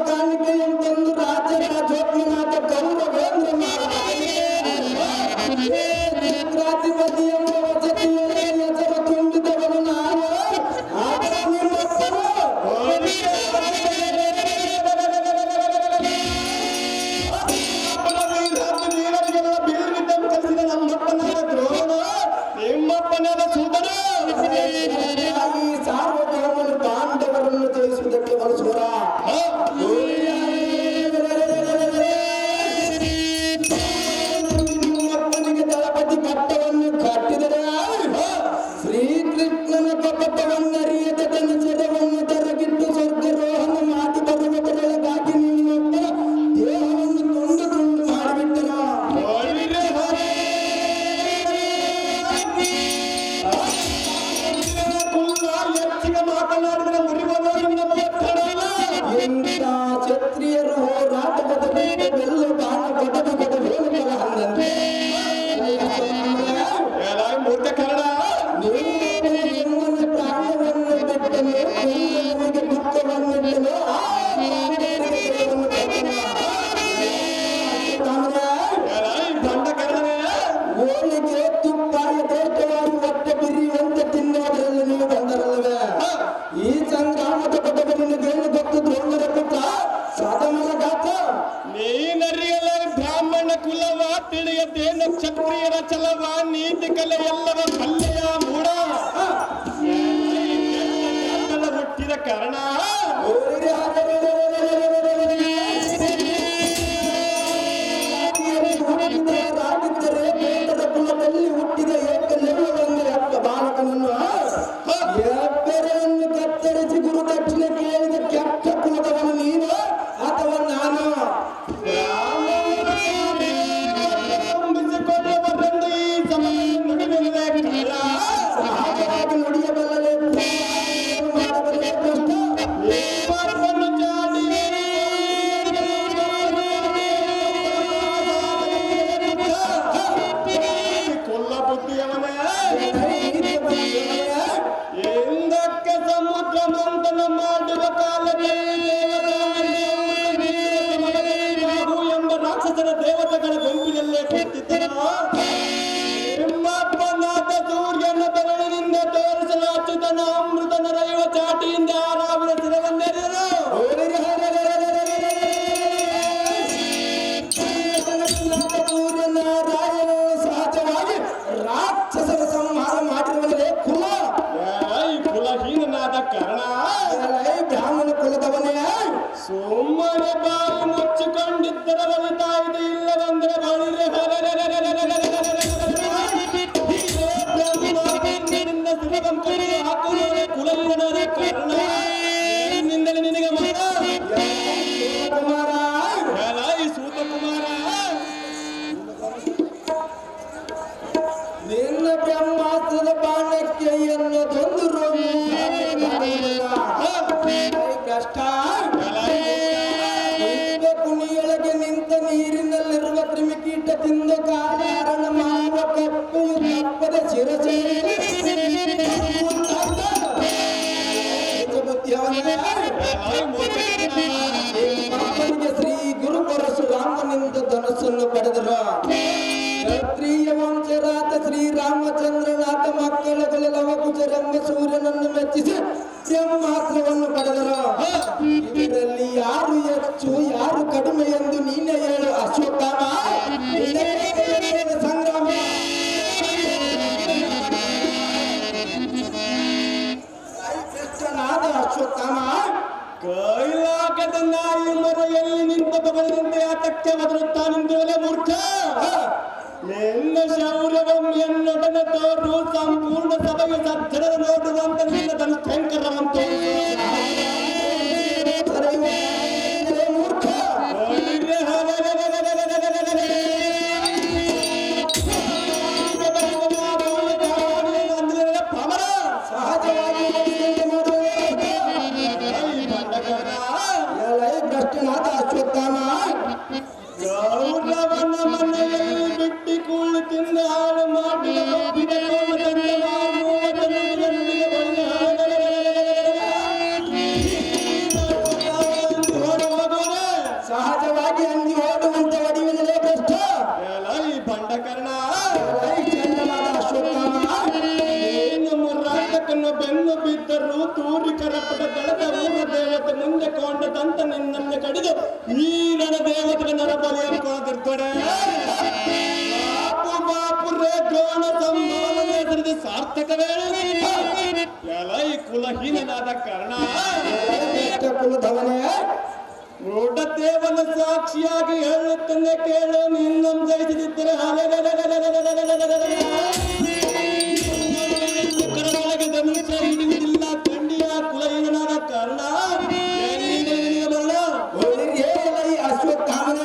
ಕಾಣಿಕೆಯಂತಂದು ರಾಜ್ಯ ರಾಜೋತ್ಮನಾಥ ಗೌರವೇಂದ್ರ ಚಿತ್ರಾಧಿಪತಿ ಎಂಬ ವಸತಿಯಲ್ಲಿ ಹೆಸರು ತುಂಬಿದವನು ನಾನು. ಆದರೆ ನಿಮ್ಮಪ್ಪನು ನಿಮ್ಮಪ್ಪನಾದ ಸೂತನ ಈ ಸಾರ್ವಭೌಮನು ಪಾಂಡವರನ್ನು ಜಯಿಸುವುದಕ್ಕೆ ಬರುಸುವರ ನಿಮ್ಮಪ್ಪನಿಗೆ ದಳಪತಿ ಪಟ್ಟವನ್ನು ಕಟ್ಟಿದರೆ ಶ್ರೀಕೃಷ್ಣನ ಕಪಟವನ್ನರಿಯದ ತನ್ನ ಸೆರವನ್ನು ತರಗಿಟ್ಟು ಸ್ವರ್ಗರೋಹಣ ಮಾಡಿ ಬರುವುದರೊಳಗಾಗಿ ನಿಮ್ಮಪ್ಪ ದೇಹವನ್ನು ತುಂಡು ತುಂಡು ಮಾಡಿಬಿಟ್ಟನು. ಹೆಚ್ಚಿಗೆ ಮಾತನಾಡಿದರೆ ಮುರಿವನು ನಿಮ್ಮ ಎತ್ತರಲ್ಲ. ಎಂಥ ಕ್ಷತ್ರಿಯರು ಹೋರಾಟದ ಬೆಲ್ಲ ಬಾಣ ಪಟದ ಹೇಳುತ್ತಲ್ಲ ಹಂಗಂತೆ ಮೂರ್ತ ಕನ್ನಡ ನಿಮ್ಮನ ಪ್ರಾಣವನ್ನು ಬಿಟ್ಟನು ನಮಗೆ ದುಃಖವನ್ನಿಟ್ಟನು ದಂಡ ಕನ್ನಡ ಹೋಳಿಗೆ ತುಪ್ಪ ಯಥೇಚ್ಛವಾಗಿ ಹೊಟ್ಟೆ ಬಿರಿಯುವಂತೆ ತಿನ್ನುವುದರಲ್ಲಿ ನೀವು ಬಂದರಲ್ಲವೇ. ಈ ಸಂಗ್ರಾಮದ ಪಟವನ್ನು ಗೊತ್ತು ದ್ರೋಣರ ಪುತ್ರ ಸಾಧಮನ ಪಾಪನಿಗೆ ಶ್ರೀ ಗುರು ಪರಶುರಾಮನಿಂದ ಧನಸ್ಸನ್ನು ಪಡೆದರು. ಕ್ಷತ್ರಿಯ ವಂಶರಾದ ಶ್ರೀರಾಮಚಂದ್ರನಾಥ ಮಕ್ಕಳುಗಳ ಲವಕುಶರೆಂಬ ಸೂರ್ಯನನ್ನು ಮೆಚ್ಚಿಸಿ ಬ್ರಹ್ಮಾಸ್ತ್ರವನ್ನು ಪಡೆದರು. ಇದರಲ್ಲಿ ಯಾರು ಹೆಚ್ಚು ಯಾರು ಕಡಿಮೆ ಎಂದು ನೀನೇ ಹೇಳು ಅಶ್ವತ್ಥಾಮ. ಸಂಗ್ರಾಮ ಅಶ್ವತ್ಥಾಮ ಕೈಲಾಗದ ನಾಯಿ ಮರೆಯಲ್ಲಿ ನಿಂತ ಬಗಲದಂತೆ ಆತಕ್ಕೆ ಬದರುತ್ತಾನೆಂದೇಳೆ ಮೂರ್ಖ. ನಿನ್ನ ಶೌರ್ಯವನ್ನು ಎನ್ನೊಡನೆ ತೋರು ಸಂಪೂರ್ಣ ಸಭೆಯ ಸಜ್ಜನ ನೋಡುವಂತ ನಿನ್ನ ತನ್ನ ಶಂಕರವಂತ ಮೂರ್ಖ. ಪಮರ ಸಹಜವಾಗಿ ಭ್ರಷ್ಟನಾದ ಅಶ್ವತ್ಥಾಮ ಗೌರವನ ಮನೆಯಲ್ಲಿ ಬಿಟ್ಟಿ ಕೂಳು ತಿಂದು ಹಾಳು ಮಾಡಿದ ಒಪ್ಪಿದ ಸಹಜವಾಗಿ ಅಂಗಿ ಓಡುವಂತ ಒಡಿಯುವುದಲೇ ಭ್ರಷ್ಟ. ಈ ಬಂಡಕರ್ಣ ಚಂಡನಾದ ಅಶ್ವತ್ಥಾಮ ಏನು ಮುರಾಟಕನ್ನು ಬೆನ್ನು ಬಿದ್ದರು ತೂರಿ ಕರಪದ ದಳದ ಊರ ದೇವತೆ ಮುಂದೆ ಕೊಂಡದಂತ ನಿನ್ನನ್ನು ಕಡಿದು ಈ ನನ್ನ ದೇವತೆಗೆ ನರಬಲಿಯ ಕೊಡದಿರ್ತಾರೆ. ಬಾಪು ರೇ ದ್ರೋಣ ಸಂಭಾವನೆ ಹೆಸರಿದ ಸಾರ್ಥಕವೇ ಎಲೈ ಕುಲಹೀನನಾದ ಕರ್ಣ. ಕುಲಧವನೇ ಮೂಢದೇವನ ಸಾಕ್ಷಿಯಾಗಿ ಹೇಳುತ್ತನ್ನೇ ಕೇಳು. ನಿನ್ನನ್ನು ಜಯಿಸದಿದ್ದರೆ ಕರದೊಳಗೆ ಧನುಷ್ಯ ಹಿಡಿಯುವುದಿಲ್ಲ. ಖಂಡಿಯ ಕುಲಹೀನನಾದ ಕಾರಣ ಬರಲ ಅಶ್ವತ್ಥಾಮನ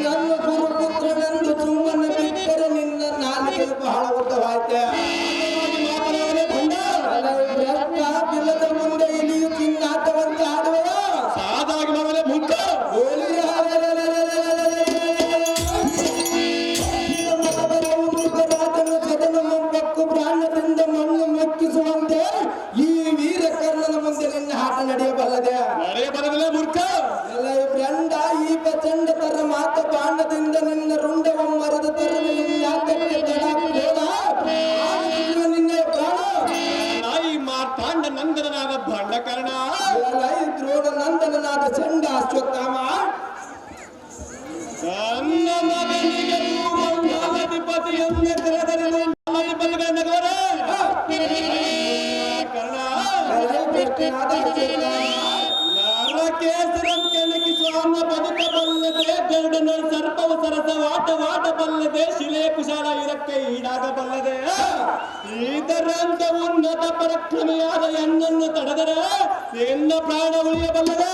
ನನ್ನ ಗುರುಪುತ್ರನೆಂದು ಸುಮ್ಮನೆ ಬಿಟ್ಟರೆ ನಿನ್ನ ನಾಲಿಗೆ ಬಹಳ ಉದ್ದವಾಯ್ತೆ. ಬಿಲ್ಲದ ಮುಂದೆ ಇಳಿಯು ಚಿನ್ನಾಟವಂತೆ ಆಡುವ ಸಾದಾಗಿ ಮಾಡಲೇ ಮುಖ ರಾಜನು ಸದನ ಮುಂಬಕ್ಕು ಪ್ರಾಣದಿಂದ ಮಣ್ಣು ಮೆಕ್ಕಿಸುವಂತೆ ಈ ವೀರ ಕರ್ಣನ ಮುಂದೆ ನಿನ್ನ ಆಟ ನಡೆಯಬಲ್ಲದೆ. ನಡೆಯಬಲ್ಲದಲ್ಲೇ ಮೂರ್ಖ. ಬ್ರಂಡ ಈ ಪ್ರಚಂಡ ತರ ಮಾತ ಬಾಣದಿಂದ ನಿನ್ನ ರುಂಡವ ಮರದ ತರ ಯಾಕಕ್ಕೆ ತಡ ನಿನ್ನ ಪ್ರಾಣ ನಾಯಿ ಮಾರ್ತಾಂಡ ನಂದನನಾದ ಭಂಡಕರ್ಣ. ದ್ರೋಣ ನಂದನನಾದ ಚಂಡ ಅಶ್ವತ್ಥಾಮ ನನ್ನ ಮಗನಿಗೆ ಅಧಿಪತಿಯನ್ನೇ ತೆರೆದರೆ ಅಧಿಪತಿಗಳ ನಗರ ಕರ್ಣ. ನರಕೇಸರಂ ಕೆಣಕಿಸುವ ಅನ್ನ ಬದುಕಬಲ್ಲದೆ ಗರುಡನ ಸರ್ಪವು ಸರಸವಾಟವಾಡಬಲ್ಲದೆ ಶಿಲೆ ಕುಶಾಲ ಇದಕ್ಕೆ ಈಡಾಗಬಲ್ಲದೆ ಇದರಂತ ಉನ್ನತ ಪರಾಕ್ರಮಿಯಾದ ಎನ್ನನ್ನು ತಡೆದರೆ ಎನ್ನ ಪ್ರಾಣ ಉಳಿಯಬಲ್ಲದೆ.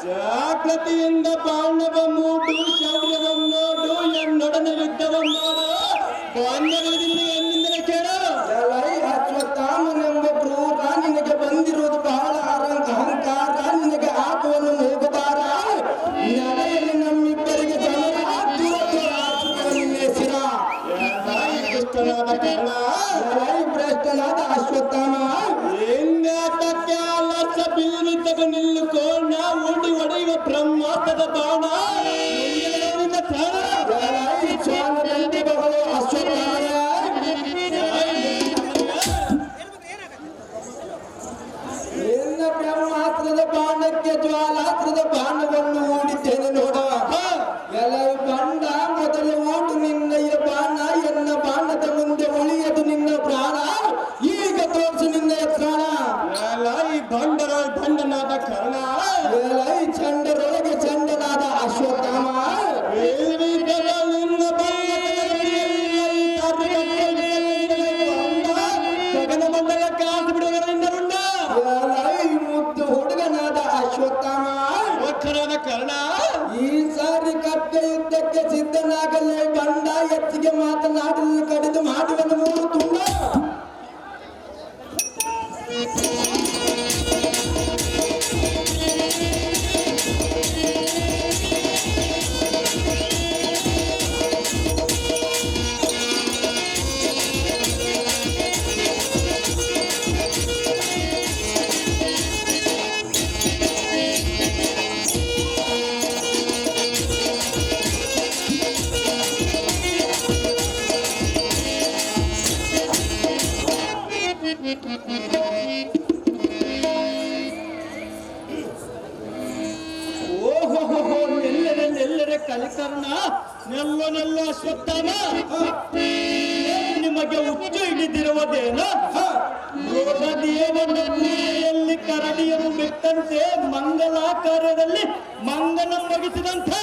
ಜಾಗೃತಿಯಿಂದ ಬಾಂಡವ ಮೂಡು ಶೌರ್ಯವನ್ನೋಡು ಎನ್ನೊಡನೆ ಯುದ್ಧವನ್ನೋಡು ಬಾಂಧವ್ಯದಿಂದ ಎನ್ನಿಂದಲೇ ಕೇಳು. ಅಶ್ವತ್ಥಾಮನೆಂಬ ಕ್ರೂರ ನಿನಗೆ ಬಂದಿರುವುದು ಬಹಳ ಅಹಂಕಾರ. ನಿನಗೆ ಆಗುವನ್ನು ಹೋಗುತ್ತಾರ ನಡೆಯಲ್ಲಿ ನಮ್ಮಿಬ್ಬರಿಗೆ ನಿನ್ನೆಸಿರ ದುಷ್ಟನಾದ ಕಾರಣ ಭ್ರಷ್ಟನಾದ ಅಶ್ವತ್ಥಾಮ ಎಂದಾಟಕ್ಕೆ ಆಲಸ ಬೀರು ತಗೋ ನಿಲ್ಲುಕೋಣ ಓಡಿ ಒಡೆಯುವ ಬ್ರಹ್ಮಾಸ್ತ್ರದ ಬಾಣ ಪ್ರಾಣ ಅಶ್ವತ್ಥಾಮ ನಿನ್ನ ಬ್ರಹ್ಮಾಸ್ತ್ರದ ಬಾಣಕ್ಕೆ ಜ್ವಾಲಾಸ್ತ್ರದ ಬಾಣವನ್ನು ಹೂಡಿದ್ದೇನೆ ನೋಡ. ಎಲ್ಲರೂ ಬಂಡ ಮೊದಲು ಓಡು ನಿನ್ನಯ್ಯ ಬಾಣ. ಎನ್ನ ಬಾಣದ ಮುಂದೆ ಉಳಿಯದು ನಿನ್ನ ಪ್ರಾಣ. ಈಗ ತೋರಿಸು ನಿನ್ನಯ ಪ್ರಾಣ. ಈ ಭಂಡನಾದ ಕರ್ಣ ಚಂಡರೊಳಗೆ ಚಂಡನಾದ ಅಶ್ವತ್ಥಾಮ ನಿನ್ನ ಗಗನ ಮಂಡಲ ಕಾಸು ಬಿಡುವುದರಿಂದ ಮುದ್ದು ಹುಡುಗನಾದ ಅಶ್ವತ್ಥಾಮ ವಕ್ರನಾದ ಕರ್ಣ. ಈ ಸಾರಿ ಕಟ್ಟ ಯುದ್ಧಕ್ಕೆ ಸಿದ್ಧನಾಗಲೇ ಬಂಡ. ಹೆಚ್ಚಿಗೆ ಮಾತನಾಡಲು ಕಡಿದು ಮಾಡುವನು ಮೂರು ತುಂಬ. ಕಲಿಕರ್ಣ ನೆಲ್ಲು ಅಶ್ವತ್ಥಾಮ, ನಿಮಗೆ ಹುಚ್ಚು ಹಿಡಿದಿರುವುದೇನು? ದೇವನ ಪೂಜೆಯಲ್ಲಿ ಕರಡಿಯನ್ನು ಬಿಟ್ಟಂತೆ ಮಂಗಲಾಕಾರದಲ್ಲಿ ಮಂಗನ ಮುಗಿಸಿದಂತೆ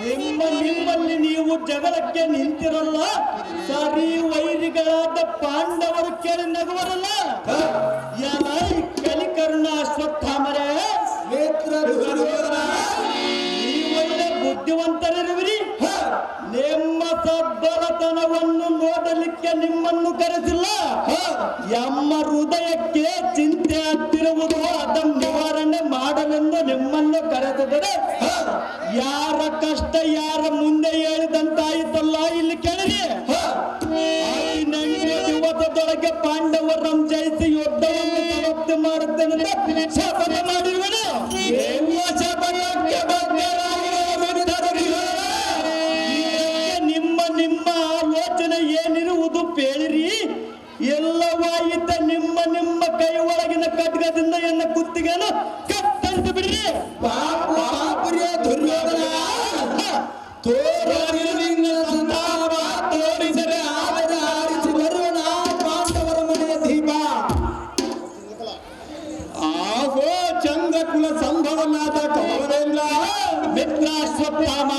ನಿಮ್ಮಲ್ಲಿ ನೀವು ಜಗಳಕ್ಕೆ ನಿಂತಿರಲ್ಲ. ಸರಿ ವೈರಿಗಳಾದ ಪಾಂಡವರು ಕೇಳಿ ನಗುವರಲ್ಲ. ಎಲ್ಲ ಕಲಿಕರ್ಣ ಅಶ್ವತ್ಥಾಮರೇ, ನೀವೊಳ್ಳೆ ಬುದ್ಧಿವಂತರಿರುವಿರಿ. ನಿಮ್ಮ ಸಬ್ಬಲತನವನ್ನು ನೋಡಲಿಕ್ಕೆ ನಿಮ್ಮನ್ನು ಕರೆಸಿಲ್ಲ. ಎಮ್ಮ ಹೃದಯಕ್ಕೆ ಚಿಂತೆ ಹತ್ತಿರುವುದು ಅದನ್ನು ನಿವಾರಣೆ ಮಾಡಲೆಂದು ನಿಮ್ಮನ್ನು ಕರೆಸಿದರೆ ಯಾರ ಕಷ್ಟ ಯಾರ ಮುಂದೆ ಹೇಳಿದಂತಾಯಿತಲ್ಲ. ಇಲ್ಲಿ ಕೇಳಿರಿ, 18 ದಿವಸದೊಳಗೆ ಪಾಂಡವರನ್ನು ಜಯಿಸಿ ಯುದ್ಧವನ್ನು ಸಮಾಪ್ತಿ ಮಾಡುತ್ತೇನೆ ಶಪಥ ಮಾಡಿರುವನು. ನಿಮ್ಮ ಆಲೋಚನೆ ಏನಿರುವುದು ಪೇಳಿರಿ. ಎಲ್ಲವಾಯಿತ ನಿಮ್ಮ ಕೈ ಒಳಗಿನ ಖಡ್ಗದಿಂದ ಎನ್ನ ಕುತ್ತಿಗೆಯನ್ನು ಕತ್ತರಿಸಿ ಬಿಡ್ರಿ. ತೋರಿಸರೆ ಆರಿಸಿ ಬರೋಣ ಪಾಂಡವರ ಮನೆಯ ದೀಪ. ಆಹೋ ಚಂದ್ರಕುಲ ಸಂಭವನಾದ ಕೌರವೇಂದ್ರ ಮಿತ್ರಾಶ್ವತ್ಥಾಮ,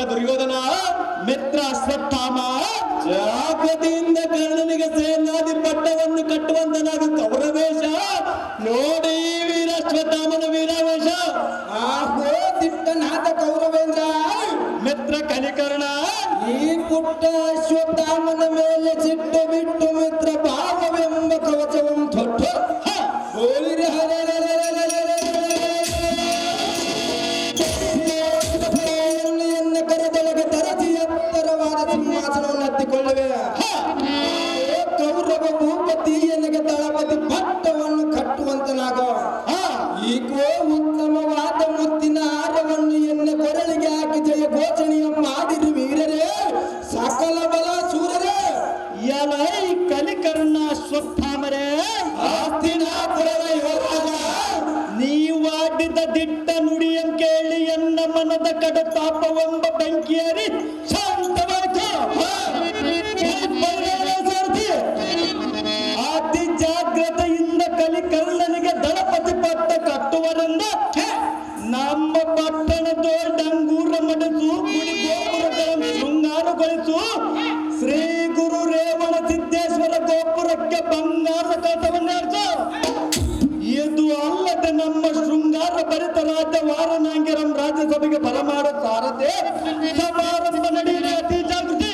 ದುರ್ಯೋಧನ ಮಿತ್ರ ಅಶ್ವತ್ಥಾಮ, ಜಾಗೃತಿಯಿಂದ ಕರ್ಣನಿಗೆ ಸೇನಾದಿ ಪಟ್ಟವನ್ನು ಕಟ್ಟುವಂತನಾದ ಕೌರವೇಶ ನೋಡಿ. ವೀರಾಶ್ವತ್ಥಾಮನ ವೀರಾವೇಶ. ಆಹೋ ದಿಟ್ಟನಾದ ಕೌರವೇಂದ್ರ ಮಿತ್ರ ಕಲಿಕರ್ಣ, ಈ ಪುಟ್ಟ ಅಶ್ವತ್ಥಾಮನ ಮೇಲೆ ಸಿಟ್ಟು ಬಿಟ್ಟು ಮಿತ್ರ ಭಾವವೆಂಬ ಕವಚವನ್ನು ತೊಟ್ಟು ಕರೆದೊಳಗೆ ತರಸಿ ಎತ್ತರವಾದ ಸಿಂಹಾಸನವನ್ನು ಹತ್ತಿಕೊಳ್ಳುವೆ. ಕೌರವ ಭೂಪತಿ ಎನಗೆ ದಳಪತಿ ಪಟ್ಟವನ್ನು ಕಟ್ಟುವಂತನಾಗೋ. ಈಗೋ ಉತ್ತಮವಾದ ಮುತ್ತಿನ ಹಾರವನ್ನು ಎನ್ನ ಕೊರಳಿಗೆ ಹಾಕಿ ಜಯ ಘೋಷಣೆಯ ಮಾಡಿರು ವೀರರೇ, ಸಕಲ ಬಲ ಸೂರರೇ. ಎಲೈ ಕಲಿಕರ್ಣ ಅಶ್ವತ್ಥಾಮರೇ, ಹಸ್ತಿನಾಪುರದ ಯುವರಾಜ, ನೀವಾಡಿದ ದಿಟ್ಟ ನುಡಿಯಂ ಕೇಳಿ ಎನ್ನ ಮನದ ಕಡತಾಪವೆಂಬ ಬೆಂಕಿಯೇರಿ ಶಾಂತವಾಯಿತು. ಅತಿ ಜಾಗ್ರತೆಯಿಂದ ಕಲಿಕರ್ಣನಿಗೆ ದಳಪತಿ ಪಟ್ಟ ಕಟ್ಟುವರಿಂದ ನಮ್ಮ ಪಟ್ಟಣದ ಡಂಗೂರ ಮನಸ್ಸು ಗುಡಿ ಗೋಪುರಗಳನ್ನು ಶೃಂಗಾರಗೊಳಿಸು. ಶ್ರೀ ಗುರು ರೇವಣ ಸಿದ್ದೇಶ್ವರ ಗೋಪುರಕ್ಕೆ ಬಂಗಾರ ಕಥವನ್ನೇರ್ಸು. ಇದು ಅಲ್ಲದೆ ನಮ್ಮ ಶೃಂಗಾರ ಭರಿತ ರಾಜ್ಯ ವಾರಣಾಂಗಿರಂ ರಾಜ್ಯಸಭೆಗೆ ಬರಮಾಡ ಸಾರಥೆ ಸಮಾರಂಭ ನಡೆಯಲಿ. ಅತಿ ಜಾಗೃತಿ.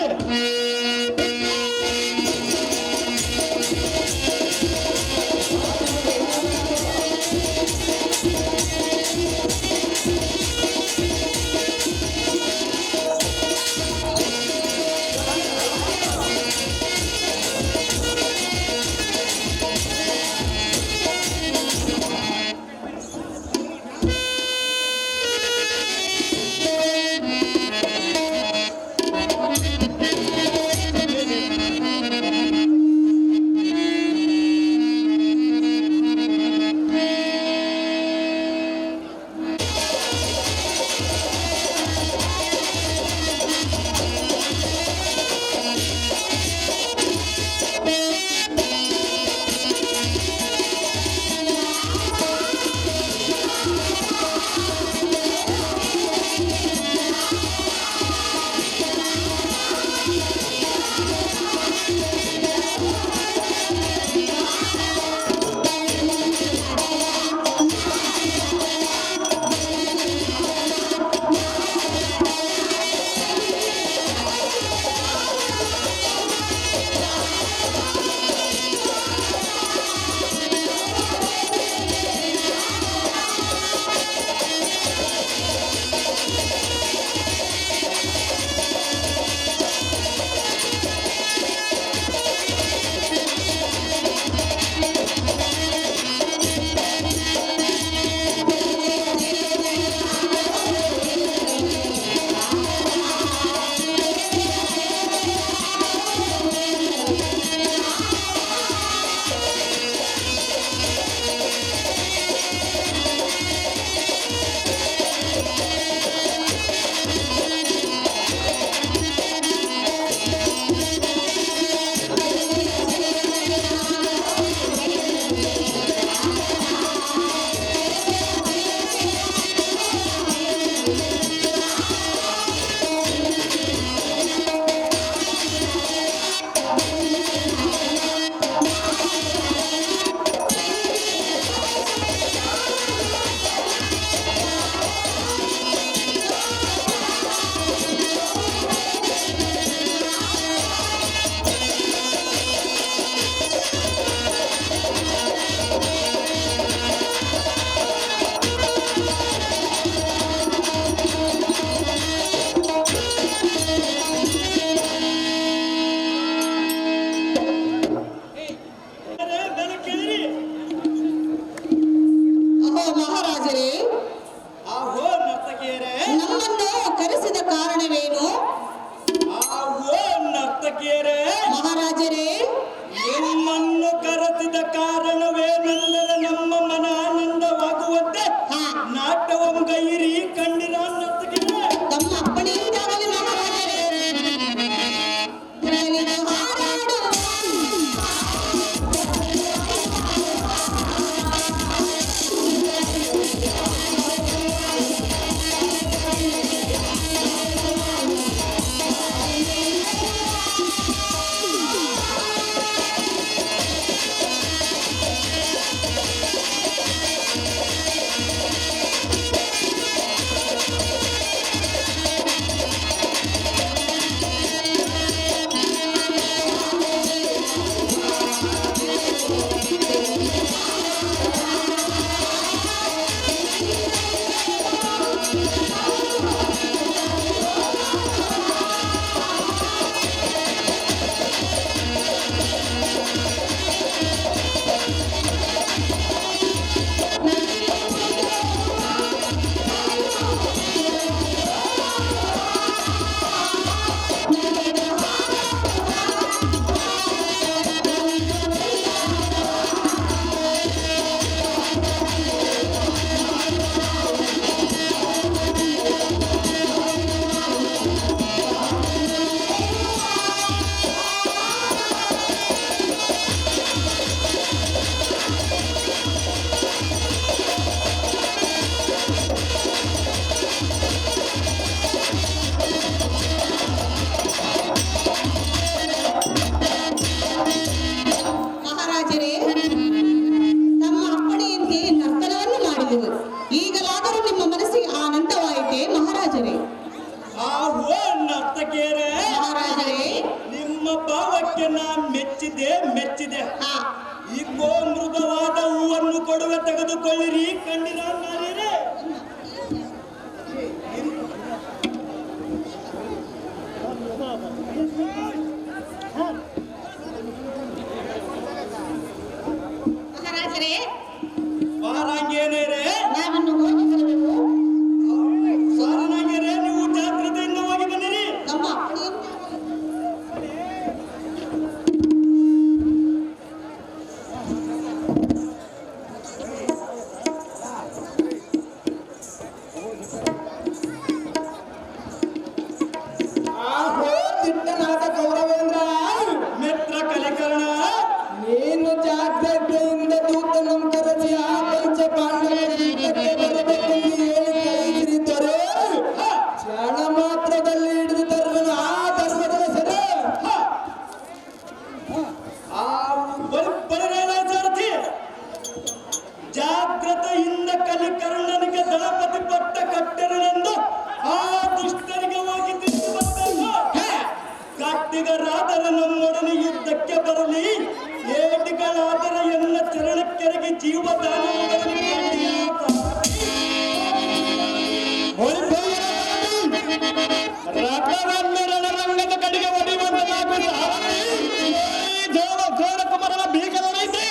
ಬಗ್ಗೆ ನಾ ಮೆಚ್ಚಿದೆ ಹಾ ಈಗೋ ಮೃದುವಾದ ಹೂವನ್ನು ಕೊಡುವೆ, ತೆಗೆದುಕೊಳ್ಳಿರಿ ಕಣ್ಣಿನ ನಾರಿರೇ. ಮಹಾರಾಜರೇ, ವಾರಾಂಗೇನೇರೇ, ನಾವಿನ್ನು ಹೋಗಿ ಬರಬೇಕು. ವಾರಾಂಗೇರೇ, ನೀವು ಜಾಗ್ರತೆಯಿಂದ ಹೋಗಿ ಬನ್ನಿರಿ. ನಮ್ಮ ಆಹೋ ದಿಟ್ಟನಾದ ಕೌರವೇಂದ್ರ, ಮಿತ್ರ ಕಲಿಕರ್ಣ, ನೀನು ಜಾಗ್ರತೆಯಿಂದ ದೂತನಂ ಕರೆಸಿ ಆ ಪಂಚ ಪಾಂಡವರ ಯುದ್ಧಕ್ಕೆ ಬರಬೇಕೆಂದು ಹೇಳಿ ಕೈಹಿರಿದರೆ ಕ್ಷಣ ಮಾತ್ರದಲ್ಲಿ ಹಿಡಿದು ತರುವನು ಆ ಧರ್ಮದ ಸರಿ. ಆ ಬಲಿರಾಜಾರ್ಥಿ ಜಾಗ್ರತೆಯಿಂದ ಕಲಿಕರ್ಣನಿಗೆ ದಳಪತಿ ಪಟ್ಟ ಕಟ್ಟೆರನೆಂದು ಆ ದುಷ್ಟರಿಗೆ ಹೋಗಿ ತಿಳಿದು ಬಂದನು. ಗಟ್ಟಿಗರಾದರೆ ನಮ್ಮೊಡನೆ ಯುದ್ಧಕ್ಕೆ ಬರಲಿ, ಏಟಿಗಳಾದರೆ ಎನ್ನ ಚರಣಕ್ಕೆರಗಿ ಜೀವದಾನ ರಣರಂಗದ ಕಡೆಗೆ ಒಡೆಯುವಂತ ಕುಮಾರನ ಬೀಗದೈತಿ.